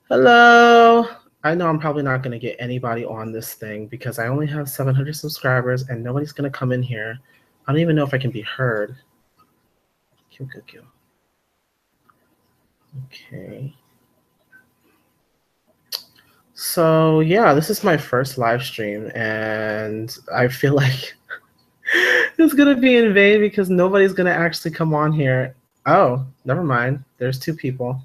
Hello. I know I'm probably not going to get anybody on this thing because I only have 700 subscribers and nobody's going to come in here. I don't even know if I can be heard. Okay. So yeah, this is my first live stream and I feel like it's going to be in vain because nobody's going to actually come on here. Oh, never mind. There's two people.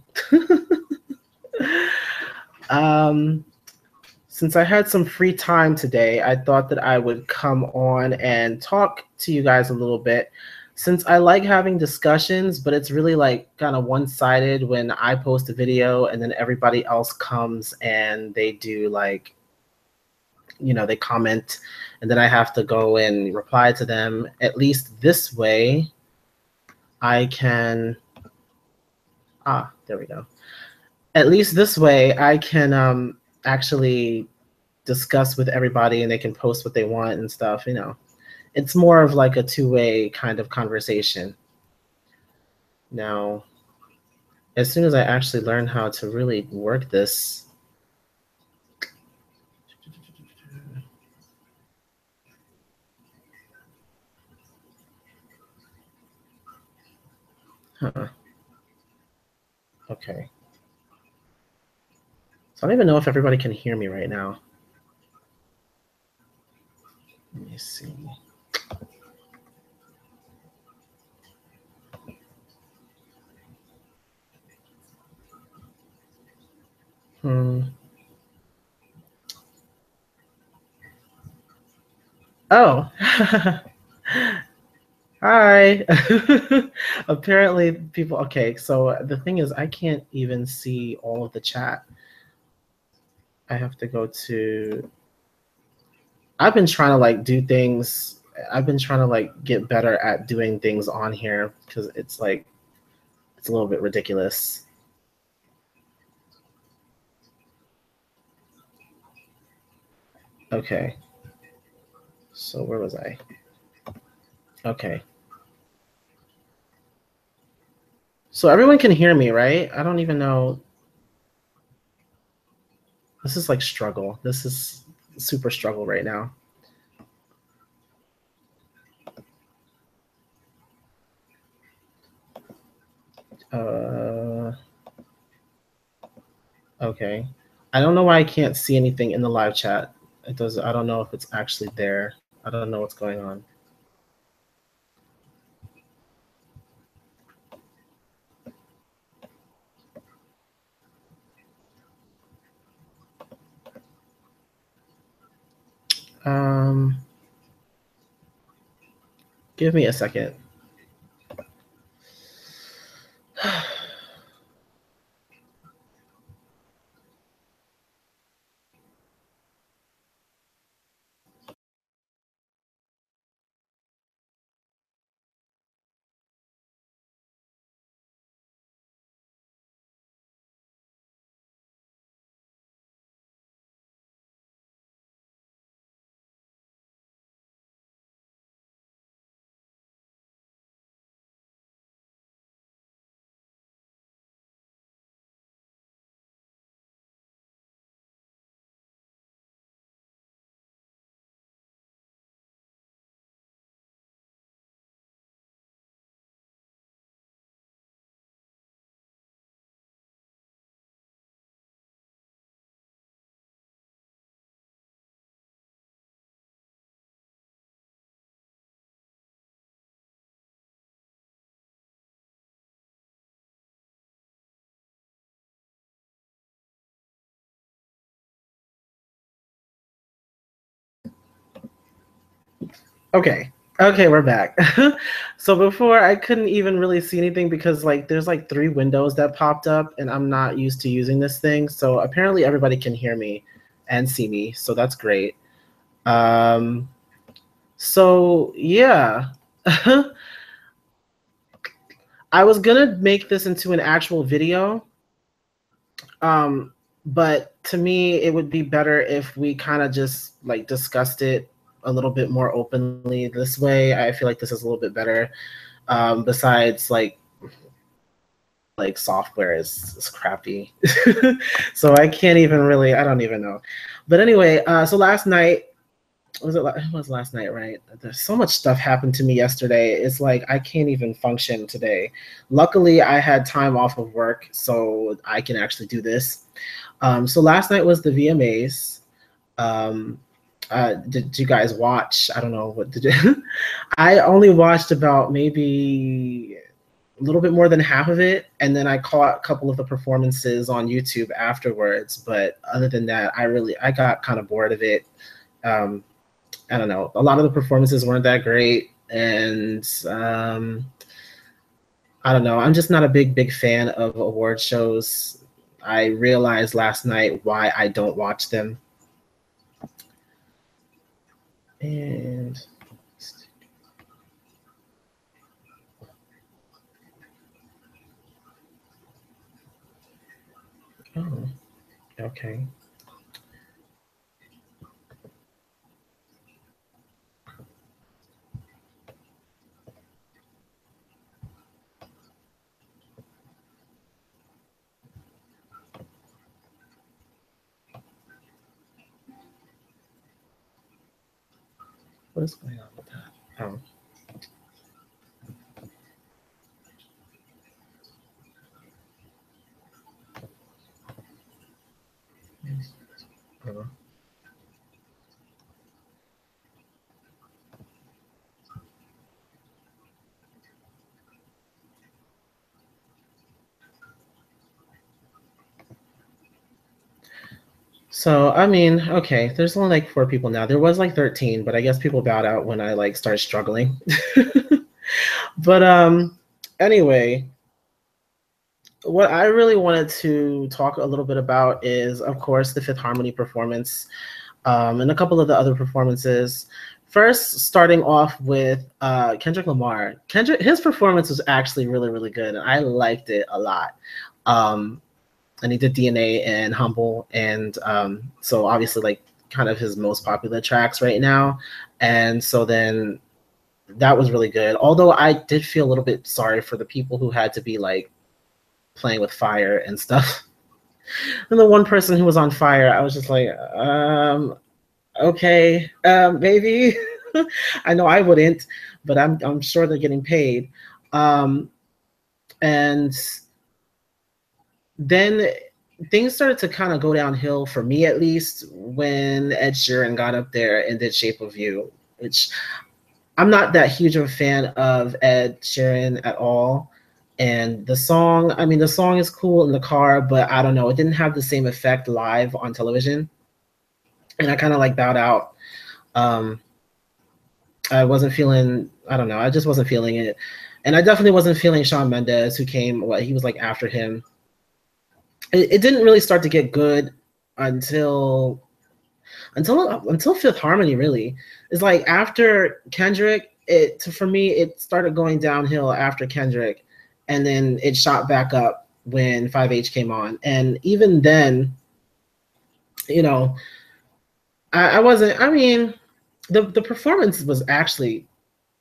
Since I had some free time today, I thought that I would come on and talk to you guys a little bit. Since I like having discussions, but it's really like kind of one-sided when I post a video and then everybody else comes and they do like, they comment and then I have to go and reply to them. At least this way, I can, there we go. At least this way, I can actually discuss with everybody and they can post what they want and stuff. It's more of like a two-way kind of conversation. Now, as soon as I actually learn how to really work this, okay. So I don't even know if everybody can hear me right now. Let me see. Oh. Hi. Apparently people, okay, so the thing is I can't even see all of the chat. I have to go to, I've been trying to like do things. I've been trying to like get better at doing things on here because it's like, it's a little bit ridiculous. Okay. So where was I? Okay. So everyone can hear me, right? I don't even know. This is like struggle. This is super struggle right now. Okay. I don't know why I can't see anything in the live chat. It does. I don't know if it's actually there. I don't know what's going on. Give me a second. Okay. Okay, we're back. So before I couldn't even really see anything because like there's like 3 windows that popped up and I'm not used to using this thing. So apparently everybody can hear me and see me. So that's great. So yeah. I was gonna make this into an actual video. But to me, it would be better if we kind of just like discussed it a little bit more openly. This way, I feel like this is a little bit better. Besides, like, like software is crappy. So I can't even really, I don't even know. But anyway, so last night, it was last night, right? There's so much stuff happened to me yesterday. It's like I can't even function today. Luckily, I had time off of work, so I can actually do this. So last night was the VMAs. Um, did you guys watch? I don't know what did you. I only watched about maybe a little bit more than half of it, and then I caught a couple of the performances on YouTube afterwards. But other than that, I got kind of bored of it. I don't know. A lot of the performances weren't that great, and I don't know. I'm just not a big fan of award shows. I realized last night why I don't watch them. And oh, okay. What is going on with that? Oh. Oh. So, I mean, okay, there's only like 4 people now. There was like 13, but I guess people bowed out when I like started struggling. But anyway, what I really wanted to talk a little bit about is, of course, the Fifth Harmony performance, and a couple of the other performances. First, starting off with Kendrick Lamar. His performance was actually really good, and I liked it a lot. And he did DNA and Humble, and so obviously like kind of his most popular tracks right now. And so then that was really good. Although I did feel a little bit sorry for the people who had to be like playing with fire and stuff. And the one person who was on fire, I was just like, okay, maybe. I know I wouldn't, but I'm sure they're getting paid. And then things started to kind of go downhill for me, at least, when Ed Sheeran got up there and did Shape of You, which I'm not that huge of a fan of Ed Sheeran at all. And the song, I mean, the song is cool in the car, but I don't know, it didn't have the same effect live on television. And I kind of like bowed out. I wasn't feeling, I don't know, I just wasn't feeling it. And I definitely wasn't feeling Shawn Mendes, who came, he was like after him. It didn't really start to get good until Fifth Harmony, really. It's like after Kendrick, for me, it started going downhill after Kendrick, and then it shot back up when 5H came on. And even then, you know, I wasn't, I mean, the performance was actually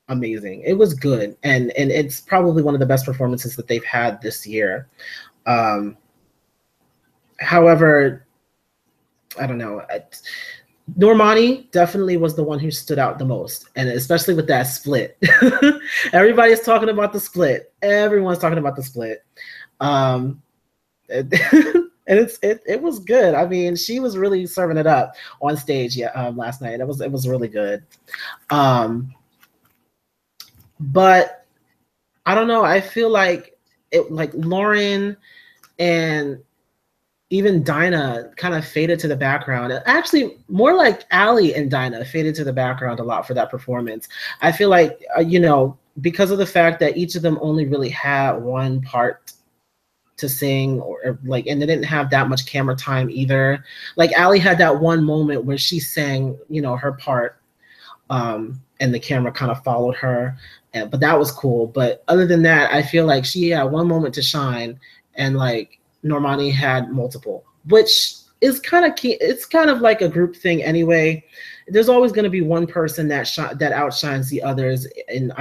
amazing. It was good, and it's probably one of the best performances that they've had this year. However, I don't know. Normani definitely was the one who stood out the most, and especially with that split. Everybody's talking about the split. Everyone's talking about the split. And it was good. I mean, she was really serving it up on stage last night. It was really good. But I don't know. I feel like Lauren and even Dinah kind of faded to the background. Actually, more like Ali and Dinah faded to the background a lot for that performance. I feel like, because of the fact that each of them only really had one part to sing, or and they didn't have that much camera time either. Like Ali had that one moment where she sang, her part, and the camera kind of followed her. But that was cool. But other than that, I feel like she had one moment to shine, and Normani had multiple, which is kind of key. It's kind of like a group thing anyway. there's always going to be one person that outshines the others in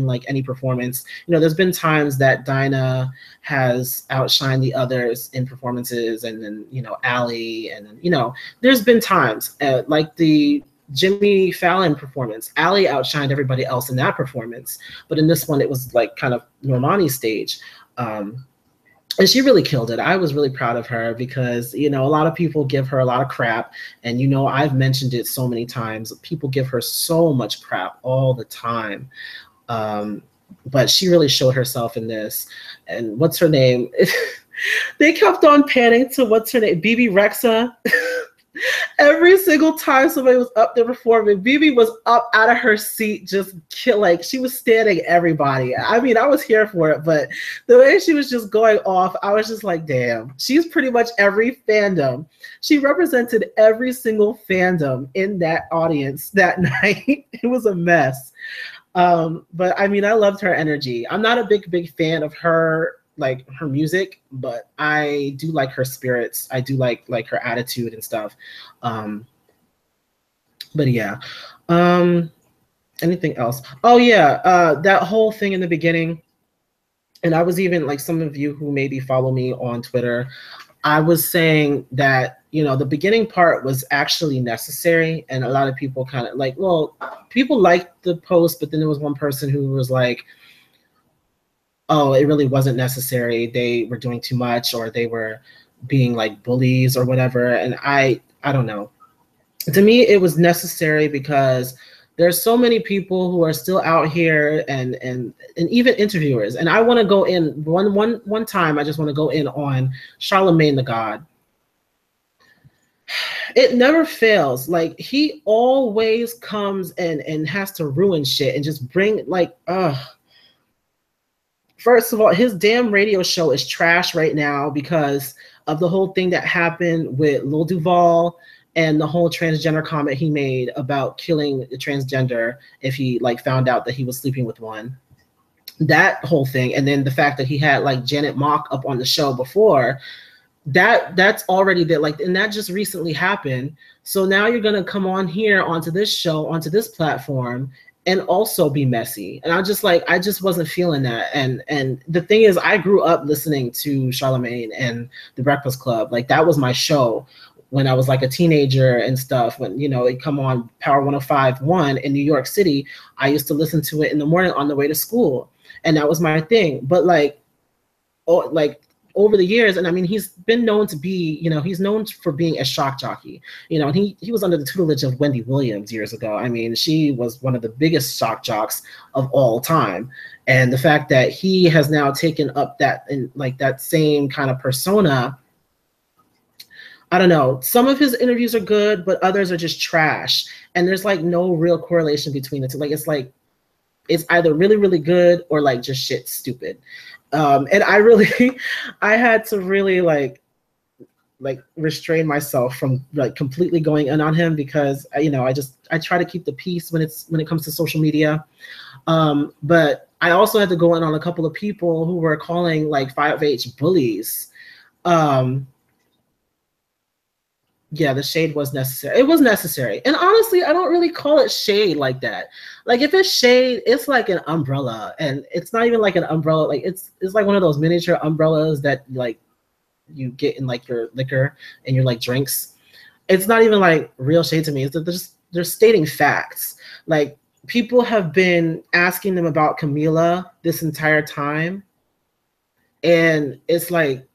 like any performance. You know, there's been times that Dinah has outshined the others in performances, and then, you know, Allie, and then, you know, there's been times like the Jimmy Fallon performance, Allie outshined everybody else in that performance, but in this one it was like kind of Normani's stage. And she really killed it. I was really proud of her because, you know, a lot of people give her a lot of crap. And, you know, I've mentioned it so many times. People give her so much crap all the time. But she really showed herself in this. And what's her name? They kept on panning to what's her name? BB Rexa. Every single time somebody was up there performing, BB was up out of her seat, just like she was standing everybody. I mean, I was here for it, but the way she was just going off, I was just like, damn, she's pretty much every fandom. She represented every single fandom in that audience that night. It was a mess. But I mean, I loved her energy. I'm not a big fan of her, like her music, but I do like her spirits. I do like her attitude and stuff. But yeah. Anything else? Oh yeah, that whole thing in the beginning, and I was even like, some of you who maybe follow me on Twitter, I was saying that, you know, the beginning part was actually necessary, and a lot of people kind of like, well, people liked the post, but then there was one person who was like, oh, it really wasn't necessary. They were doing too much, or they were being like bullies or whatever. And I don't know. To me, it was necessary because there's so many people who are still out here, and even interviewers. And I want to go in one time. I just want to go in on Charlemagne the God. It never fails. Like, he always comes and has to ruin shit and just bring like, first of all, his damn radio show is trash right now because of the whole thing that happened with Lil Duval and the whole transgender comment he made about killing the transgender if he like found out that he was sleeping with one. That whole thing, and then the fact that he had like Janet Mock up on the show before, that's already there. Like, and that just recently happened. So now you're gonna come on here onto this show, onto this platform, and also be messy. And I just wasn't feeling that. And the thing is, I grew up listening to Charlemagne and The Breakfast Club. Like, that was my show when I was like a teenager and stuff. When, you know, it come on Power 105.1 in New York City, I used to listen to it in the morning on the way to school. And that was my thing. But like, oh, like, over the years, and I mean, he's been known to be, you know, he's known for being a shock jockey, you know, and he was under the tutelage of Wendy Williams years ago. I mean, she was one of the biggest shock jocks of all time. And the fact that he has now taken up that, in like that same kind of persona, I don't know. Some of his interviews are good, but others are just trash. And there's like no real correlation between the two. Like, it's either really, really good or like just shit stupid. And I had to really like restrain myself from like completely going in on him because, you know, I try to keep the peace when it comes to social media. But I also had to go in on a couple of people who were calling like 5H bullies. Yeah, the shade was necessary. It was necessary. And honestly, I don't really call it shade like that. Like, if it's shade, it's like an umbrella. And it's not even like an umbrella. Like, it's like one of those miniature umbrellas that like you get in like your liquor and your like drinks. It's not even like real shade to me. It's that they're stating facts. Like, people have been asking them about Camila this entire time. And it's like,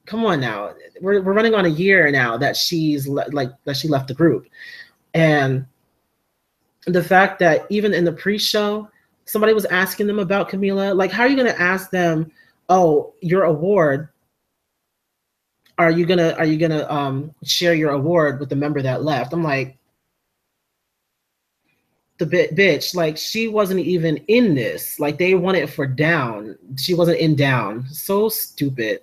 come on now, we're running on a year now that she's that she left the group. And the fact that even in the pre-show, somebody was asking them about Camila. Like, how are you going to ask them, oh, your award, are you gonna share your award with the member that left? I'm like, the bitch, like, she wasn't even in this. Like, they want it for Down. She wasn't in Down. So stupid.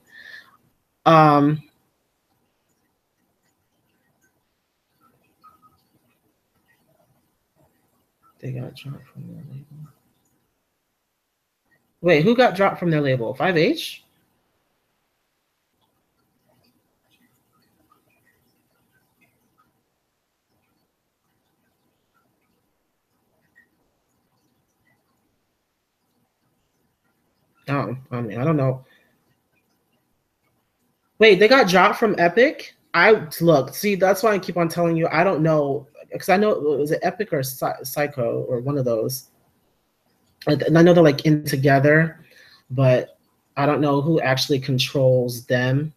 They got dropped from their label. Wait, who got dropped from their label? 5H? Oh, I mean, I don't know. Wait, they got dropped from Epic? I look, see, that's why I keep on telling you I don't know because I know was it Epic or Psycho or one of those. And I know they're like in together, but I don't know who actually controls them.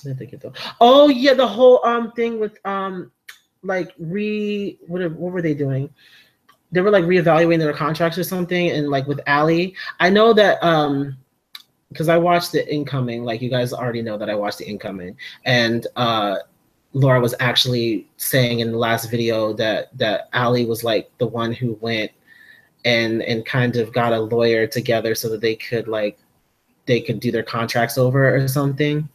I think it. Oh yeah, the whole thing with like what were they doing? They were like reevaluating their contracts or something, and like with Ali, I know that because I watched the incoming, like you guys already know that I watched the incoming, and Laura was actually saying in the last video that Ali was like the one who went and kind of got a lawyer together so that they could do their contracts over or something.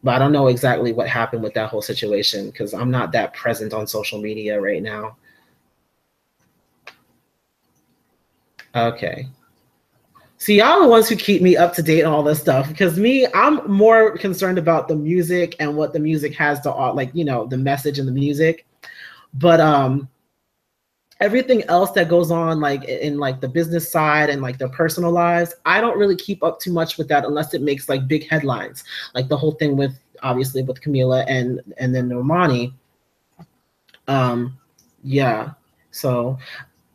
But I don't know exactly what happened with that whole situation because I'm not that present on social media right now. Okay. See, y'all are the ones who keep me up to date on all this stuff because I'm more concerned about the music and what the music has to like, you know, the message and the music. But everything else that goes on like in like the business side and like their personal lives, I don't really keep up too much with that unless it makes like big headlines, like the whole thing with obviously with Camila and then Normani. Yeah. So,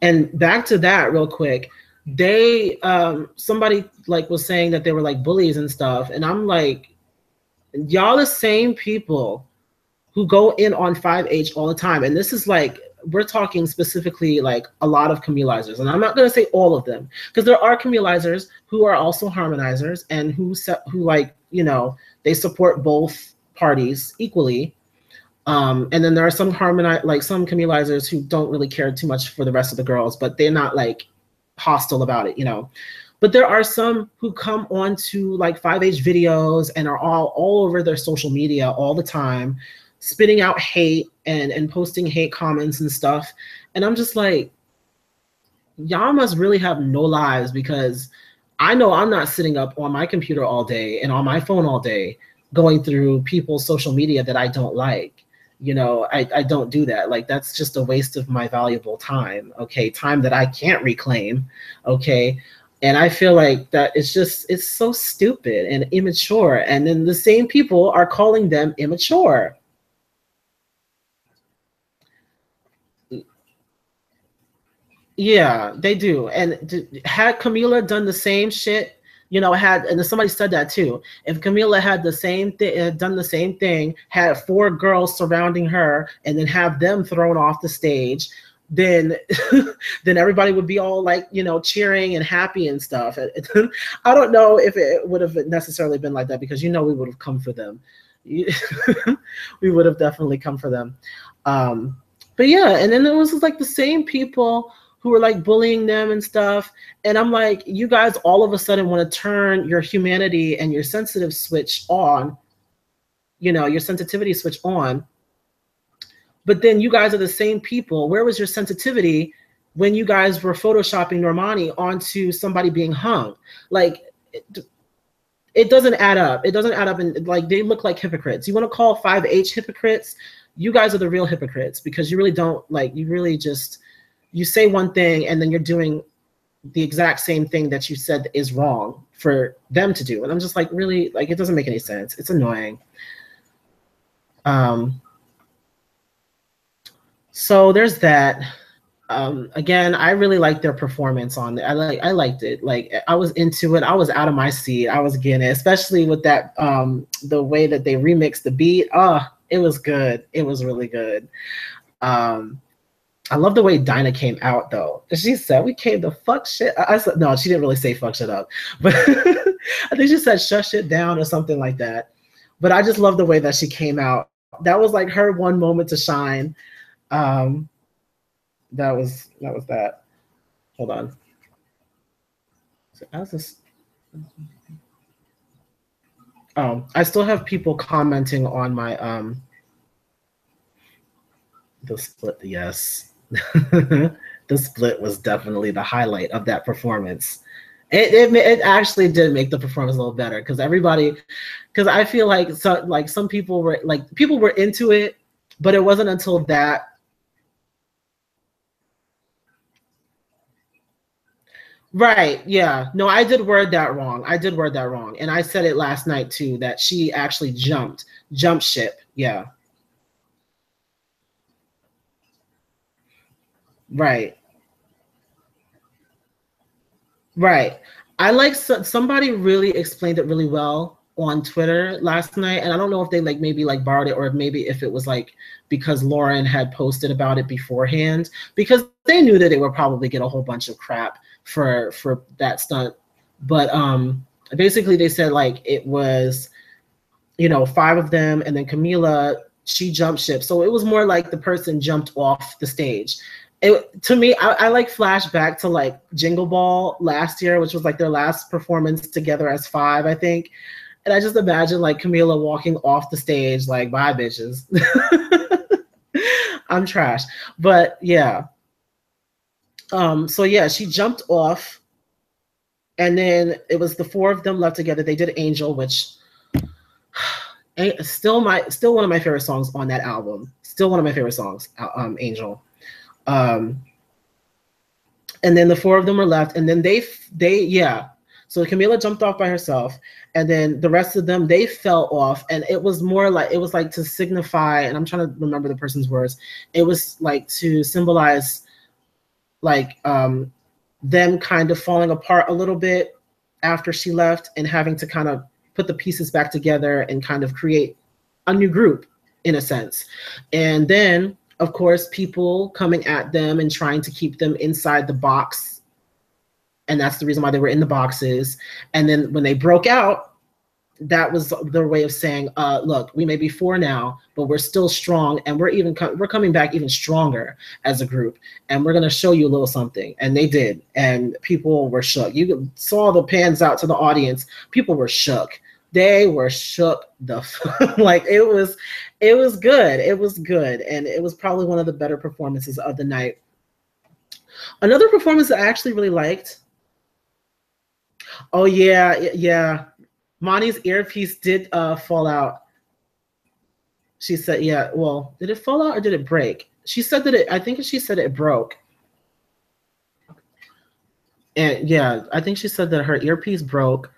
and back to that real quick, they somebody like was saying that they were like bullies and stuff, and I'm like, y'all the same people who go in on 5H all the time, and this is like we're talking specifically like a lot of Camilizers, and I'm not going to say all of them because there are Camilizers who are also harmonizers and who like, you know, they support both parties equally. And then there are some some Camilizers who don't really care too much for the rest of the girls, but they're not like hostile about it, you know. But there are some who come on to like 5H videos and are all over their social media all the time, spitting out hate and posting hate comments and stuff. And I'm just like, y'all must really have no lives because I know I'm not sitting up on my computer all day and on my phone all day going through people's social media that I don't like. You know, I don't do that. Like, that's just a waste of my valuable time. Okay. Time that I can't reclaim. Okay. And I feel like that it's so stupid and immature. And then the same people are calling them immature. Yeah, they do. And had Camila done the same shit, you know, and somebody said that too. If Camila had the same thing, done the same thing, had 4 girls surrounding her, and then have them thrown off the stage, then then everybody would be all like, you know, cheering and happy and stuff. I don't know if it would have necessarily been like that because, you know, we would have come for them. We would have definitely come for them. But yeah, and then it was like the same people who were like bullying them and stuff. And I'm like, you guys all of a sudden want to turn your humanity and your sensitive switch on, you know, your sensitivity switch on. But then you guys are the same people. Where was your sensitivity when you guys were photoshopping Normani onto somebody being hung? Like, it doesn't add up. It doesn't add up. And like, they look like hypocrites. You want to call 5H hypocrites? You guys are the real hypocrites because you really don't like, you really just, you say one thing and then you're doing the exact same thing that you said is wrong for them to do. And I'm just like, really, like, it doesn't make any sense. It's annoying. So there's that. Again, I really liked their performance on it. I liked it. Like, I was into it. I was out of my seat. I was getting it, especially with that, the way that they remixed the beat. It was good. It was really good. I love the way Dinah came out though. She said, "We came to fuck shit." I said, no, she didn't really say fuck shit up, but I think she said shut shit down or something like that. But I just love the way that she came out. That was like her one moment to shine. That was that. Hold on. So how's this? I still have people commenting on my the split. Yes. The split was definitely the highlight of that performance. It actually did make the performance a little better because I feel like some people were into it, but it wasn't until that. Right. Yeah. No, I did word that wrong. I did word that wrong. And I said it last night too, that she actually jumped ship. Yeah. Right. Right. I like somebody really explained it really well on Twitter last night, and I don't know if they like maybe like borrowed it or maybe if it was like because Lauren had posted about it beforehand because they knew that they would probably get a whole bunch of crap for that stunt. But basically they said like it was, you know, five of them and then Camila, she jumped ship. So it was more like the person jumped off the stage. To me, I like flashback to like Jingle Ball last year, which was like their last performance together as five, I think. And I just imagine like Camila walking off the stage like, bye bitches. I'm trash. But yeah. So yeah, she jumped off and then it was the four of them left together. They did Angel, which still one of my favorite songs on that album. Still one of my favorite songs, Angel. Um, and then the four of them were left, and then they yeah. So Camila jumped off by herself, and then the rest of them they fell off, and it was more like it was like to signify, and I'm trying to remember the person's words. It was like to symbolize like them kind of falling apart a little bit after she left and having to kind of put the pieces back together and kind of create a new group in a sense. And then, of course, people coming at them and trying to keep them inside the box. And that's the reason why they were in the boxes. And then when they broke out, that was their way of saying, look, we may be four now, but we're still strong, and we're coming back even stronger as a group, and we're gonna show you a little something. And they did, and people were shook. You saw the pans out to the audience. People were shook. They were shook like it was good. It was good, and it was probably one of the better performances of the night. Another performance that I actually really liked. Oh yeah, yeah. Monty's earpiece did fall out. She said, yeah, well, did it fall out or did it break? She said that I think she said it broke. And yeah, I think she said that her earpiece broke.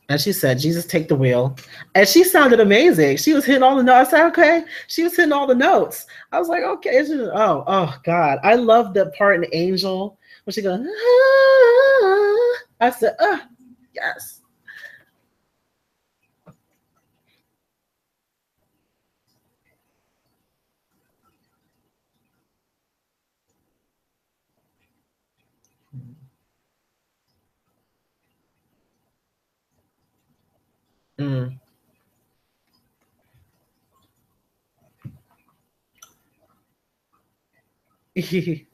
And she said, Jesus, take the wheel. And she sounded amazing. She was hitting all the notes. I said, okay. She was hitting all the notes. I was like, okay. Oh, God. I love that part in Angel when she goes, ah. I said, yes. Mm. Hey,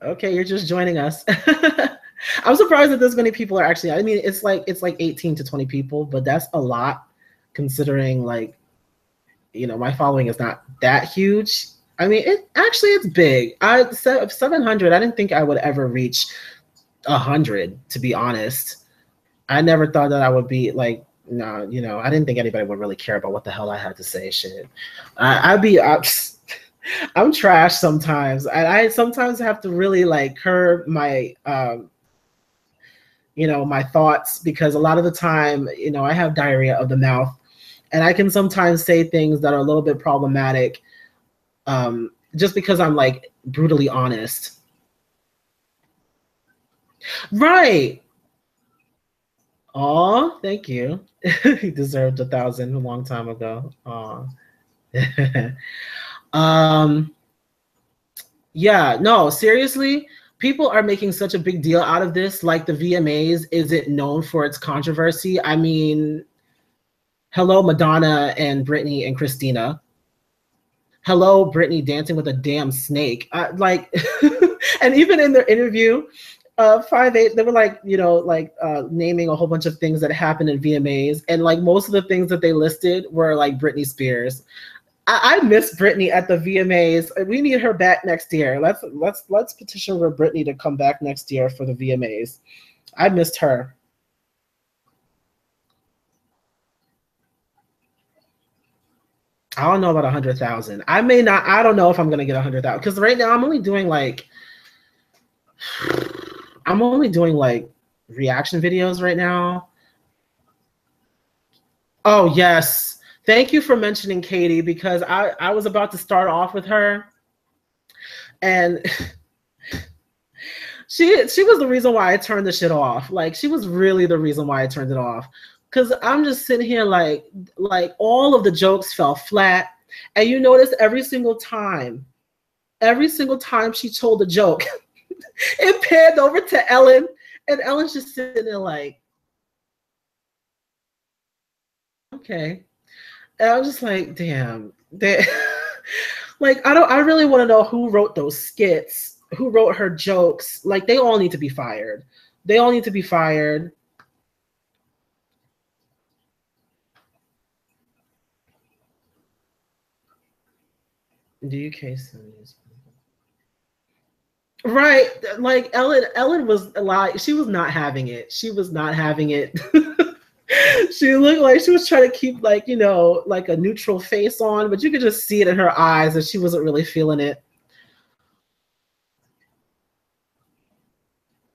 okay, you're just joining us. I'm surprised that this many people are actually. I mean, it's like 18 to 20 people, but that's a lot considering like, you know, my following is not that huge. I mean, it's big. 700. I didn't think I would ever reach 100. To be honest, I never thought that I would be like. No, you know, I didn't think anybody would really care about what the hell I had to say. Shit, I'm trash sometimes. I sometimes have to really like curb my you know, my thoughts because a lot of the time, you know, I have diarrhea of the mouth and I can sometimes say things that are a little bit problematic just because I'm like brutally honest. Right. Oh, thank you. He deserved 1,000 a long time ago. Aw. um Yeah, no, seriously, people are making such a big deal out of this. Like the VMAs isn't known for its controversy. I mean, hello, Madonna and Britney and Christina. Hello, Britney dancing with a damn snake. Like, and even in their interview, 5'8", they were like, you know, like naming a whole bunch of things that happened in VMAs, and like most of the things that they listed were like Britney Spears. I miss Britney at the VMAs. We need her back next year. Let's petition for Britney to come back next year for the VMAs. I missed her. I don't know about 100,000. I may not. I don't know if I'm gonna get 100,000 because right now I'm only doing like I'm only doing like reaction videos right now. Oh yes. Thank you for mentioning Katy, because I was about to start off with her, and she was the reason why I turned the shit off. Like, she was really the reason why I turned it off. Cause I'm just sitting here like all of the jokes fell flat. And you notice every single time she told a joke, it panned over to Ellen, and Ellen's just sitting there like, okay. And I was just like, damn. Like, I really want to know who wrote those skits, who wrote her jokes. Like, they all need to be fired. They all need to be fired. The UK series. Right. Like, Ellen was like, she was not having it. She was not having it. She looked like she was trying to keep, like, you know, like a neutral face on, but you could just see it in her eyes that she wasn't really feeling it.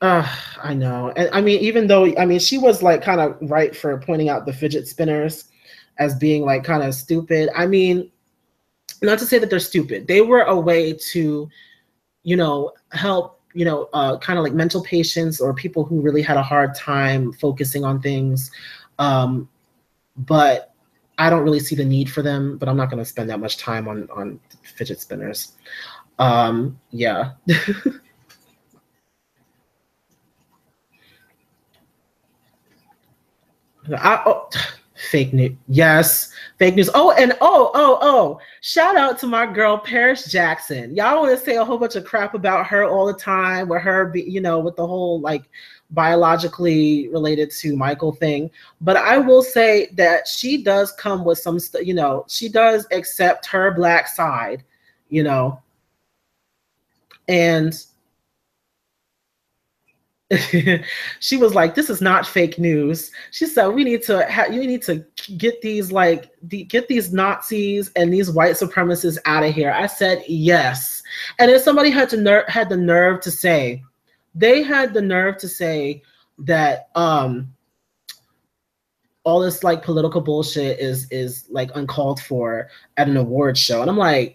I know. And I mean, even though, I mean, she was like kind of right for pointing out the fidget spinners as being like kind of stupid. I mean, not to say that they're stupid. They were a way to, you know, help, you know, kind of like mental patients or people who really had a hard time focusing on things. But I don't really see the need for them, but I'm not going to spend that much time on fidget spinners. Yeah. Fake news. Yes, fake news. Oh, and shout out to my girl Paris Jackson. Y'all want to say a whole bunch of crap about her all the time, with her, you know, with the whole like biologically related to Michael thing. But I will say that she does come with some, you know, she does accept her black side, you know, and she was like, "This is not fake news." She said, "We need to you need to get these get these Nazis and these white supremacists out of here." I said, "Yes." And then somebody had the nerve to say, they had the nerve to say that all this like political bullshit is like uncalled for at an award show, and I'm like,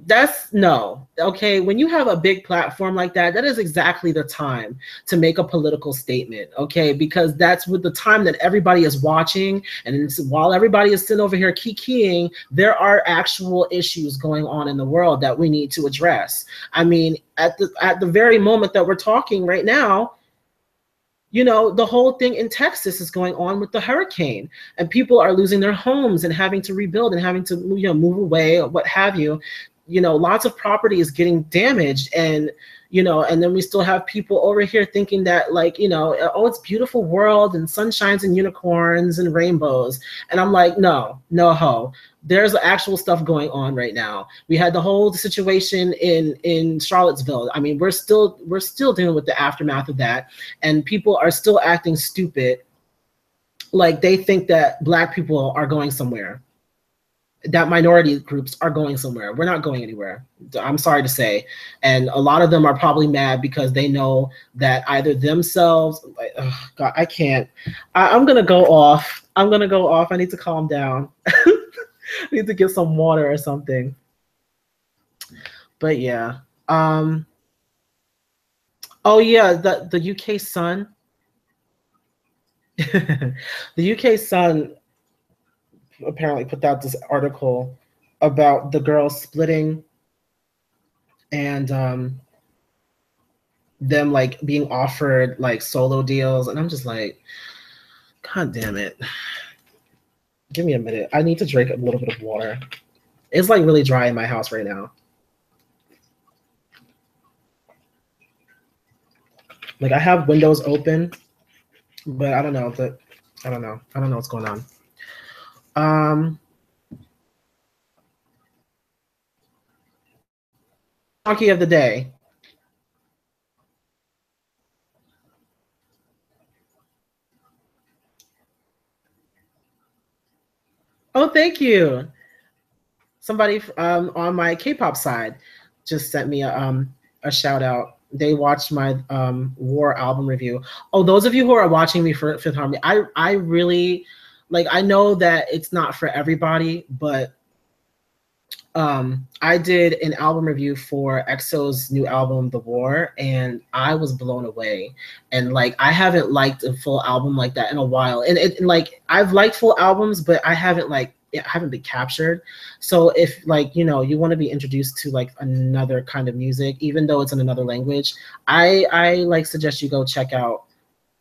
that's no. Okay, when you have a big platform like that, that is exactly the time to make a political statement. Okay, because that's with the time that everybody is watching, and while everybody is sitting over here kikiing, there are actual issues going on in the world that we need to address. I mean, at the very moment that we're talking right now, you know, the whole thing in Texas is going on with the hurricane, and people are losing their homes and having to rebuild and having to, you know, move away or what have you. You know, lots of property is getting damaged, and, you know, and then we still have people over here thinking that, like, you know, oh, it's beautiful world and sunshines and unicorns and rainbows. And I'm like, no, no ho. There's actual stuff going on right now. We had the whole situation in Charlottesville. I mean, we're still dealing with the aftermath of that, and people are still acting stupid, like they think that Black people are going somewhere, that minority groups are going somewhere. We're not going anywhere. I'm sorry to say. And a lot of them are probably mad because they know that either themselves, like, oh God, I can't. I'm going to go off. I'm going to go off. I need to calm down. I need to get some water or something. But yeah. Oh yeah, the UK Sun. The UK Sun apparently put out this article about the girls splitting, and them like being offered like solo deals, and I'm just like, God damn it. Give me a minute. I need to drink a little bit of water. It's like really dry in my house right now. Like, I have windows open, but I don't know. I don't know what's going on. Donkey of the day. Oh, thank you. Somebody on my K-pop side just sent me a shout out. they watched my War album review. Oh, those of you who are watching me for Fifth Harmony, I really like. I know that it's not for everybody, but I did an album review for EXO's new album, The War, and I was blown away. And like, I haven't liked a full album like that in a while. And it like, I've liked full albums, but I haven't been captured. So if like, you know, you want to be introduced to like another kind of music, even though it's in another language, I like suggest you go check out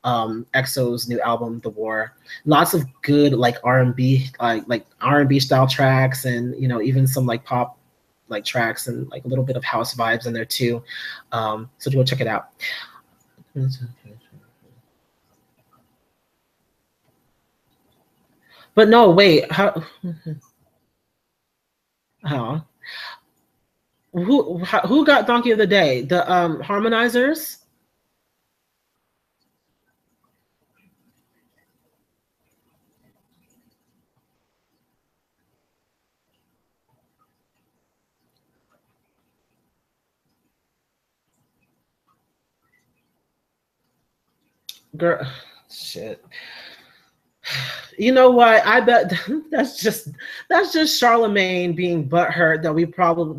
EXO's new album, The War. Lots of good like R&B, like R&B style tracks, and you know, even some like pop like tracks, and like a little bit of house vibes in there too. So go check it out. But no, wait, how who got Donkey of the Day? The harmonizers? Girl, shit. You know what? I bet that's just Charlemagne being butthurt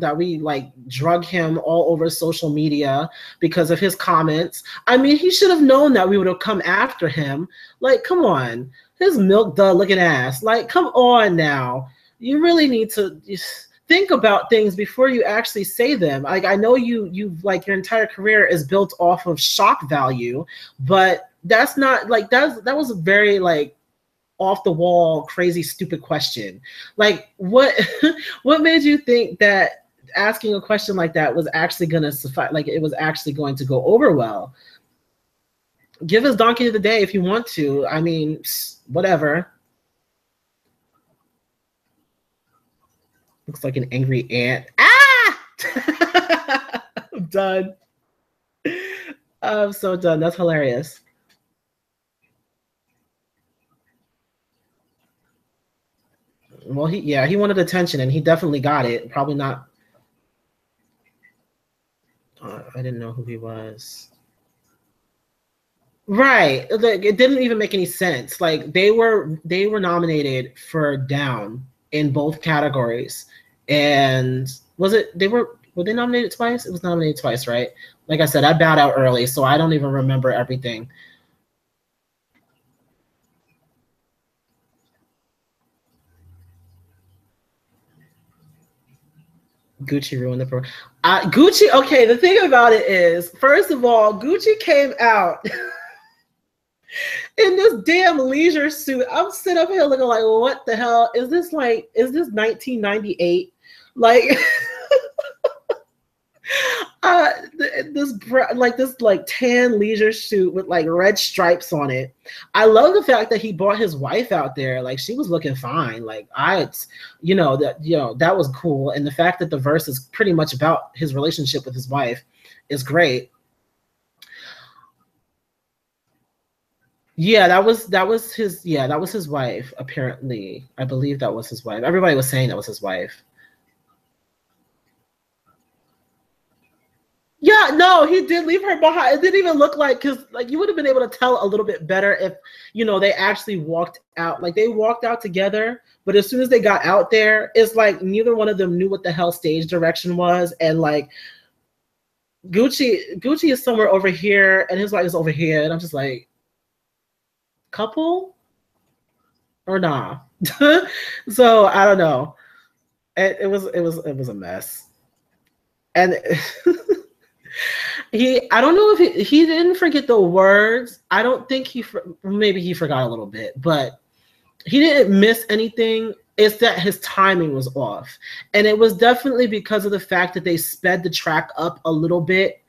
that we like drug him all over social media because of his comments. I mean, he should have known that we would have come after him. Like, come on, his milk dud looking ass. Like, come on now. You really need to think about things before you actually say them. Like, I know you like your entire career is built off of shock value, but that's not like that was a very like off the wall, crazy, stupid question. Like, what what made you think that asking a question like that was actually going to suffice? Like, it was actually going to go over well? Give us Donkey of the Day if you want to. I mean, whatever. Looks like an angry ant. Ah! I'm done. I'm so done. That's hilarious. Well, he wanted attention, and he definitely got it. Probably not. I didn't know who he was. Right. Like, it didn't even make any sense. Like, they were nominated for Down in both categories. And were they nominated twice? It was nominated twice, right? Like I said, I bowed out early, so I don't even remember everything. Gucci ruined the program. Gucci, okay, the thing about it is, first of all, Gucci came out in this damn leisure suit. I'm sitting up here looking like, what the hell? Is this 1998? Like, this tan leisure suit with like red stripes on it. I love the fact that he brought his wife out there. Like, she was looking fine. Like, that was cool. And the fact that the verse is pretty much about his relationship with his wife is great. Yeah, that was his wife, apparently. I believe that was his wife. Everybody was saying that was his wife. Yeah, no, he did leave her behind. It didn't even look like, because like you would have been able to tell a little bit better if they actually walked out. Like, they walked out together, but as soon as they got out there, it's like neither one of them knew what the hell stage direction was, and like Gucci is somewhere over here, and his wife is over here, and I'm just like, couple or nah? So I don't know. It was a mess, and. I don't know if he didn't forget the words. I don't think maybe he forgot a little bit, but he didn't miss anything. It's that his timing was off. And it was definitely because of the fact that they sped the track up a little bit.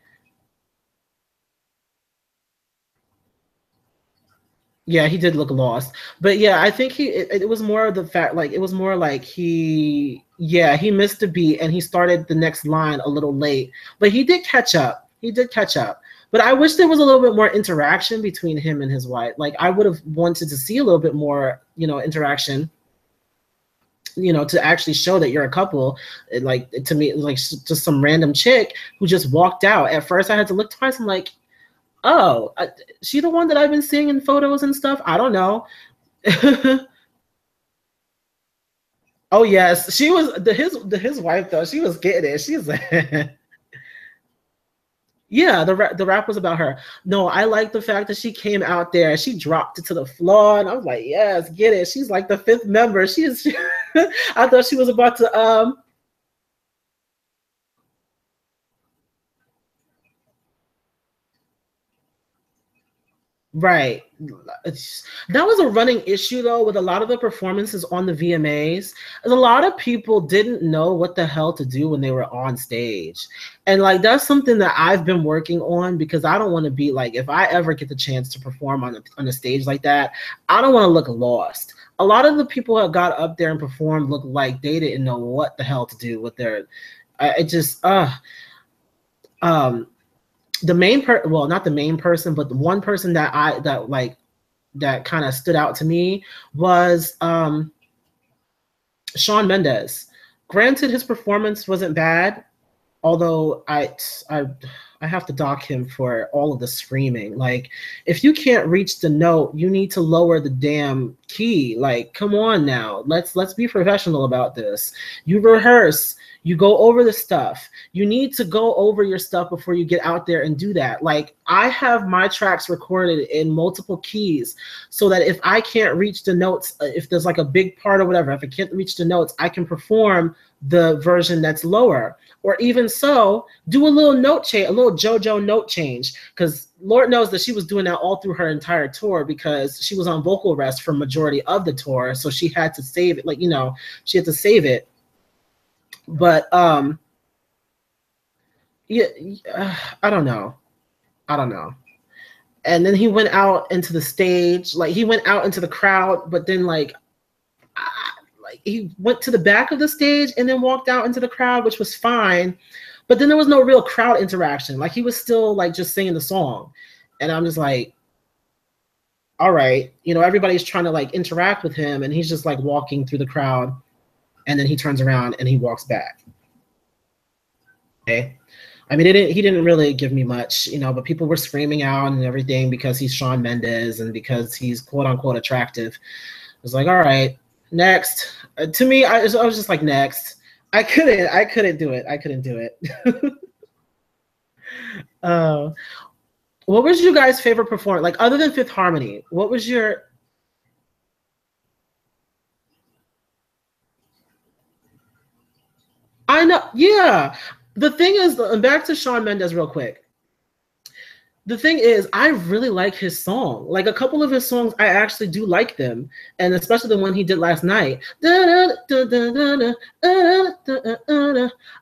Yeah, he did look lost. But yeah, I think it was more of the fact, like, it was more like he missed a beat and he started the next line a little late. But he did catch up. But I wish there was a little bit more interaction between him and his wife. Like, I would have wanted to see a little bit more, interaction. you know, to actually show that you're a couple. Like, to me, like just some random chick who just walked out. At first I had to look twice. I'm like, oh, she the one that I've been seeing in photos and stuff? I don't know. Oh yes, she was his wife though. She was getting it. She's like, yeah, the rap was about her. No, I like the fact that she came out there. She dropped it to the floor, and I was like, yes, get it. She's like the fifth member. She is. I thought she was about to Right. That was a running issue though with a lot of the performances on the VMAs. A lot of people didn't know what the hell to do when they were on stage. And like that's something that I've been working on because I don't want to be like, if I ever get the chance to perform on a stage like that, I don't want to look lost. A lot of the people that got up there and performed looked like they didn't know what the hell to do with their it just um the well, not the main person, but the one person that kind of stood out to me was Shawn Mendes. Granted, his performance wasn't bad, although I have to dock him for all of the screaming. Like, if you can't reach the note, you need to lower the damn key. Like, come on now. Let's be professional about this. You rehearse, you go over the stuff. You need to go over your stuff before you get out there and do that. Like, I have my tracks recorded in multiple keys so that if I can't reach the notes, if there's like a big part or whatever, if I can't reach the notes, I can perform the version that's lower. Or even so, do a little note change, a little JoJo note change, because Lord knows that she was doing that all through her entire tour because she was on vocal rest for majority of the tour, so she had to save it. Like, you know, she had to save it. But yeah, I don't know. I don't know. And then he went out into the stage, like he went out into the crowd, but then like he went to the back of the stage and then walked out into the crowd, which was fine. But then there was no real crowd interaction. Like he was still like just singing the song. And I'm just like, all right, you know, everybody's trying to like interact with him and he's just like walking through the crowd and then he turns around and he walks back. Okay. I mean, he didn't really give me much, you know, but people were screaming out and everything because he's Shawn Mendes and because he's quote unquote attractive. I was like, all right, next. To me, I was just like, next. I couldn't do it. I couldn't do it. uh, what was your guys' favorite performance? Like, other than Fifth Harmony, what was your... I know, yeah. The thing is, and back to Shawn Mendes real quick. The thing is, I really like his song. Like a couple of his songs, I actually do like them, and especially the one he did last night.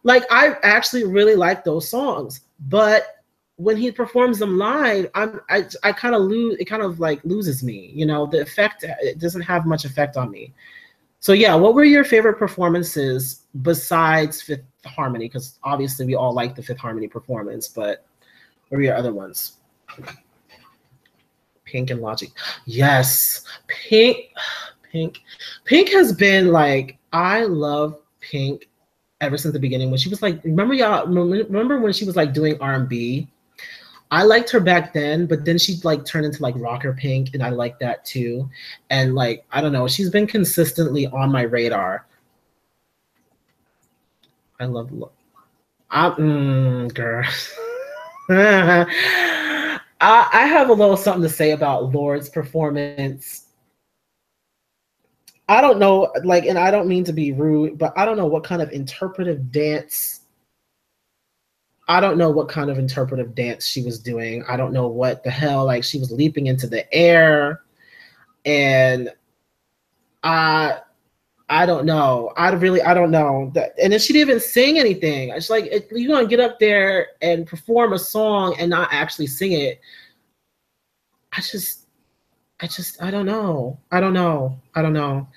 Like I actually really like those songs, but when he performs them live, I kind of lose. It kind of like loses me. You know, the effect, it doesn't have much effect on me. So yeah, what were your favorite performances besides Fifth Harmony? Because obviously we all like the Fifth Harmony performance, but what were your other ones? Pink and Logic. Yes. Pink. Pink has been like, I love Pink ever since the beginning. When she was like, remember when she was like doing R&B? I liked her back then, but then she like turned into like rocker Pink, and I like that too. And like, I don't know, she's been consistently on my radar. I love girl. I have a little something to say about Lord's performance. I don't know, like, and I don't mean to be rude, but I don't know what kind of interpretive dance. I don't know what kind of interpretive dance she was doing. I don't know what the hell, like she was leaping into the air, and I I don't know. I don't know. And then she didn't even sing anything. It's like, you're going to get up there and perform a song and not actually sing it. I just, I don't know. I don't know. I don't know.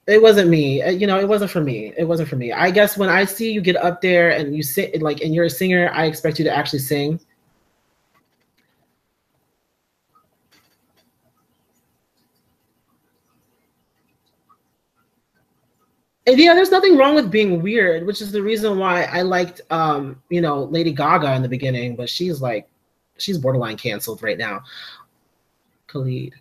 It wasn't me. You know, it wasn't for me. It wasn't for me. I guess when I see you get up there and you sit, like, and you're a singer, I expect you to actually sing. And yeah, there's nothing wrong with being weird, which is the reason why I liked, Lady Gaga in the beginning, but she's borderline canceled right now. Khalid.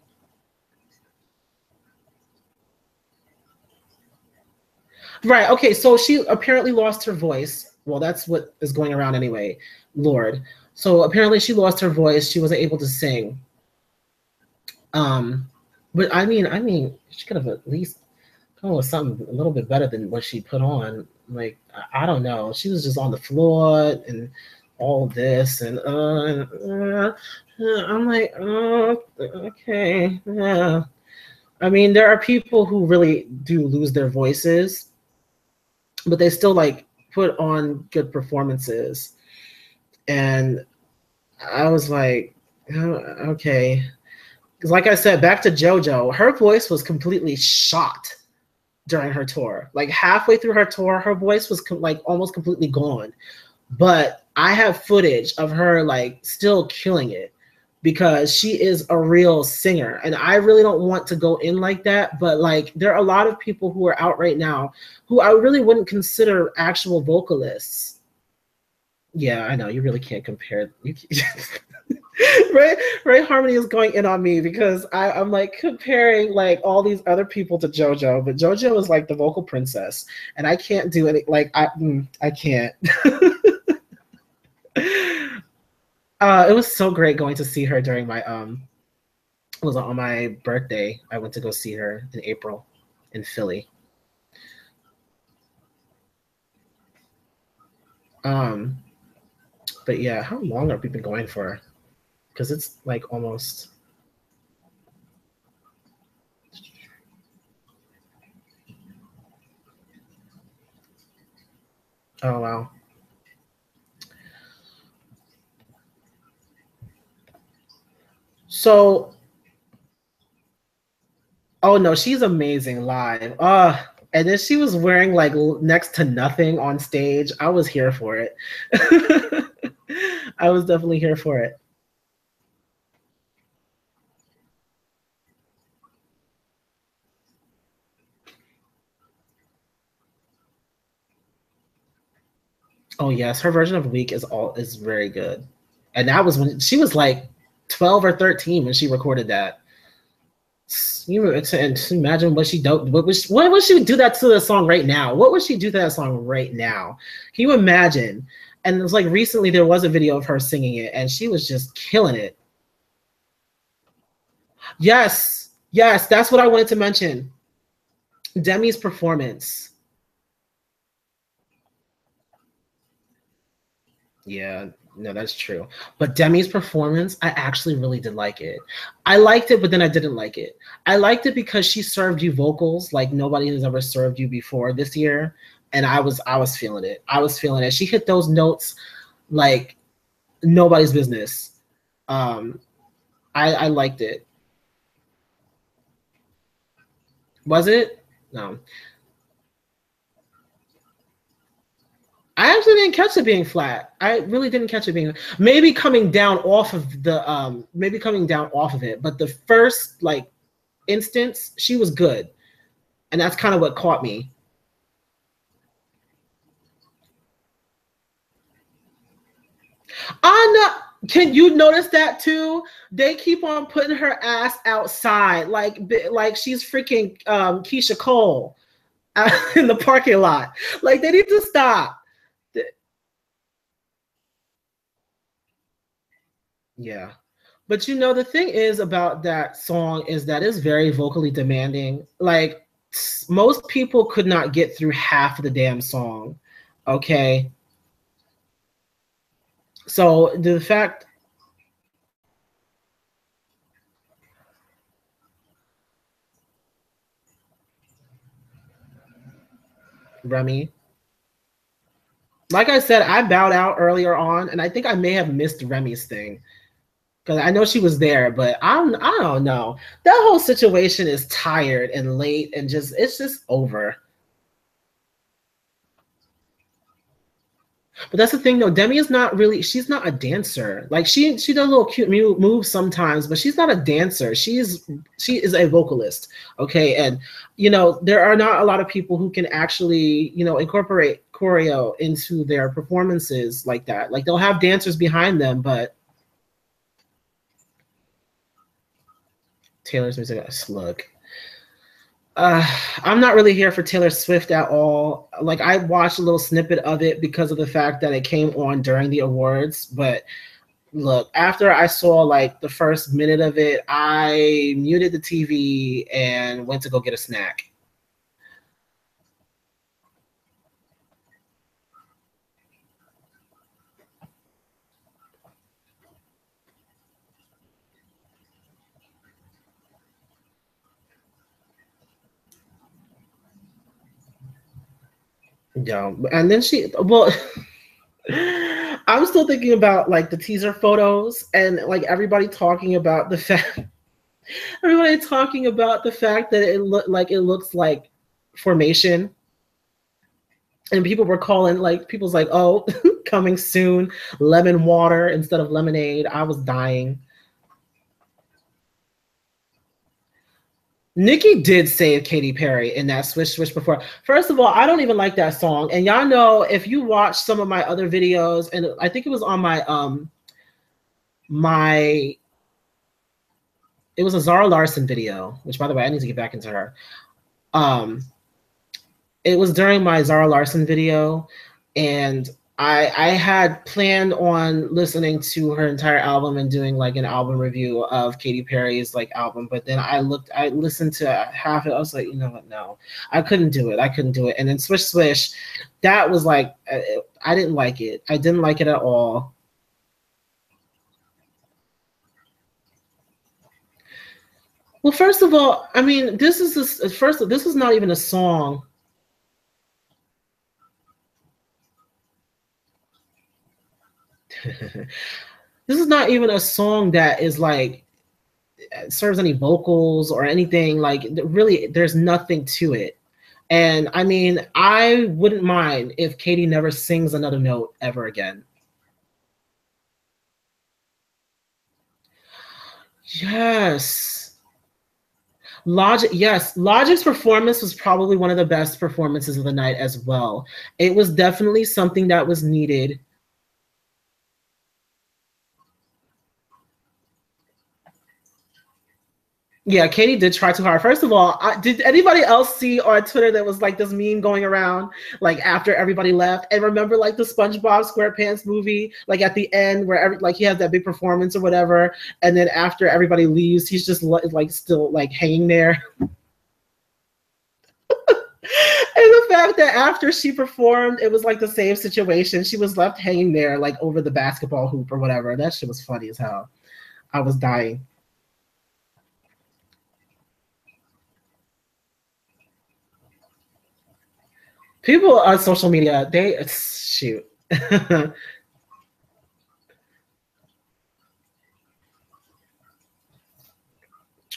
Right. Okay. So she apparently lost her voice. Well, that's what is going around anyway. Lord. So apparently she lost her voice. She wasn't able to sing. But I mean, she could have at least come with something a little bit better than what she put on. Like, I don't know. She was just on the floor and all this and I'm like, oh, okay, yeah. I mean, there are people who really do lose their voices, but they still like put on good performances. And I was like, oh, okay. Because like I said, back to JoJo, her voice was completely shot during her tour. Like halfway through her tour, her voice was like almost completely gone. But I have footage of her like still killing it because she is a real singer. And I really don't want to go in like that, but like there are a lot of people who are out right now who I really wouldn't consider actual vocalists. Yeah, I know you really can't compare. Ray Harmony is going in on me because I'm like comparing like all these other people to JoJo, but JoJo is like the vocal princess, and I can't do it. Like I can't. It was so great going to see her during my it was on my birthday. I went to go see her in April in Philly. But yeah, how long have we been going for? Because it's like almost. Oh wow. So, oh no, she's amazing live. And then she was wearing like next to nothing on stage. I was here for it. I was definitely here for it. Oh yes, her version of Weak is very good. And that was when she was like 12 or 13 when she recorded that. You and imagine what she do. What would she do that to the song right now? What would she do to that song right now? Can you imagine? And it was like recently there was a video of her singing it, and she was just killing it. Yes, yes, that's what I wanted to mention. Demi's performance. Yeah, no, that's true. But Demi's performance, I actually really did like it. I liked it, but then I didn't like it. I liked it because she served you vocals like nobody has ever served you before this year, and I was feeling it. I was feeling it. She hit those notes like nobody's business. I liked it. Was it? No. I actually didn't catch it being flat. I really didn't catch it being maybe coming down off of the maybe coming down off of it, but the first like instance, she was good. And that's kind of what caught me. Anna, can you notice that too? They keep on putting her ass outside like she's freaking Keisha Cole in the parking lot. Like they need to stop. Yeah. But the thing is about that song is that it's very vocally demanding. Like most people could not get through half of the damn song. Okay. So the fact Remy, like I said, I bowed out earlier on, and I think I may have missed Remy's thing. Because I know she was there, but I don't know. That whole situation is tired and late and it's just over. But that's the thing, though. Demi is not really. She's not a dancer. Like she does little cute moves sometimes, but she's not a dancer. She is a vocalist. Okay, and there are not a lot of people who can actually incorporate choreo into their performances like that. Like they'll have dancers behind them, but Taylor's music, a slug. I'm not really here for Taylor Swift at all. Like I watched a little snippet of it because of the fact that it came on during the awards. But look, after I saw like the first minute of it, I muted the TV and went to go get a snack. Yeah, and then I'm still thinking about like the teaser photos and like everybody talking about the fact that it looks like Formation, and people were calling people's like, oh, coming soon, lemon water instead of lemonade. I was dying. Nicki did save Katy Perry in that Swish Swish before. First of all, I don't even like that song. And y'all know, if you watch some of my other videos, and I think it was on it was a Zara Larsson video, which by the way, I need to get back into her. It was during my Zara Larsson video, and I had planned on listening to her entire album and doing like an album review of Katy Perry's like album, but then I listened to half of it. I was like, you know what? No, I couldn't do it. And then Swish Swish, that was like, I didn't like it. I didn't like it at all. Well, first of all, I mean, this is not even a song. This is not even a song that is like serves any vocals or anything. Like really, there's nothing to it. And I mean, I wouldn't mind if Katy never sings another note ever again. Yes. Logic's performance was probably one of the best performances of the night as well. It was definitely something that was needed. Yeah, Katy did try too hard. First of all, did anybody else see on Twitter that was like this meme going around like after everybody left? And remember like the SpongeBob SquarePants movie, like at the end where he has that big performance or whatever, and then after everybody leaves, he's just like still like hanging there. And the fact that after she performed, it was like the same situation. She was left hanging there like over the basketball hoop or whatever. That shit was funny as hell. I was dying. People on social media, they shoot.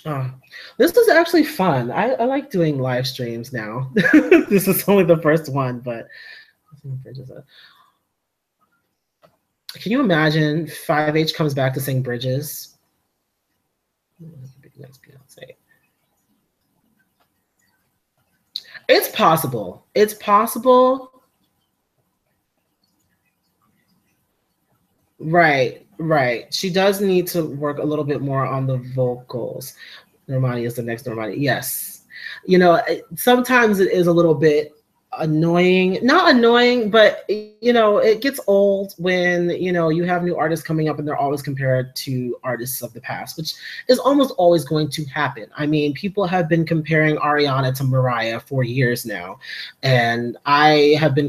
Oh, this is actually fun. I like doing live streams now. This is only the first one, but can you imagine 5H comes back to sing Bridges? It's possible. It's possible. Right, right. She does need to work a little bit more on the vocals. Normani is the next Normani. Yes. Sometimes it is a little bit annoying. Not annoying, but it gets old when you have new artists coming up and they're always compared to artists of the past, which is almost always going to happen. I mean, people have been comparing Ariana to Mariah for years now, and I've been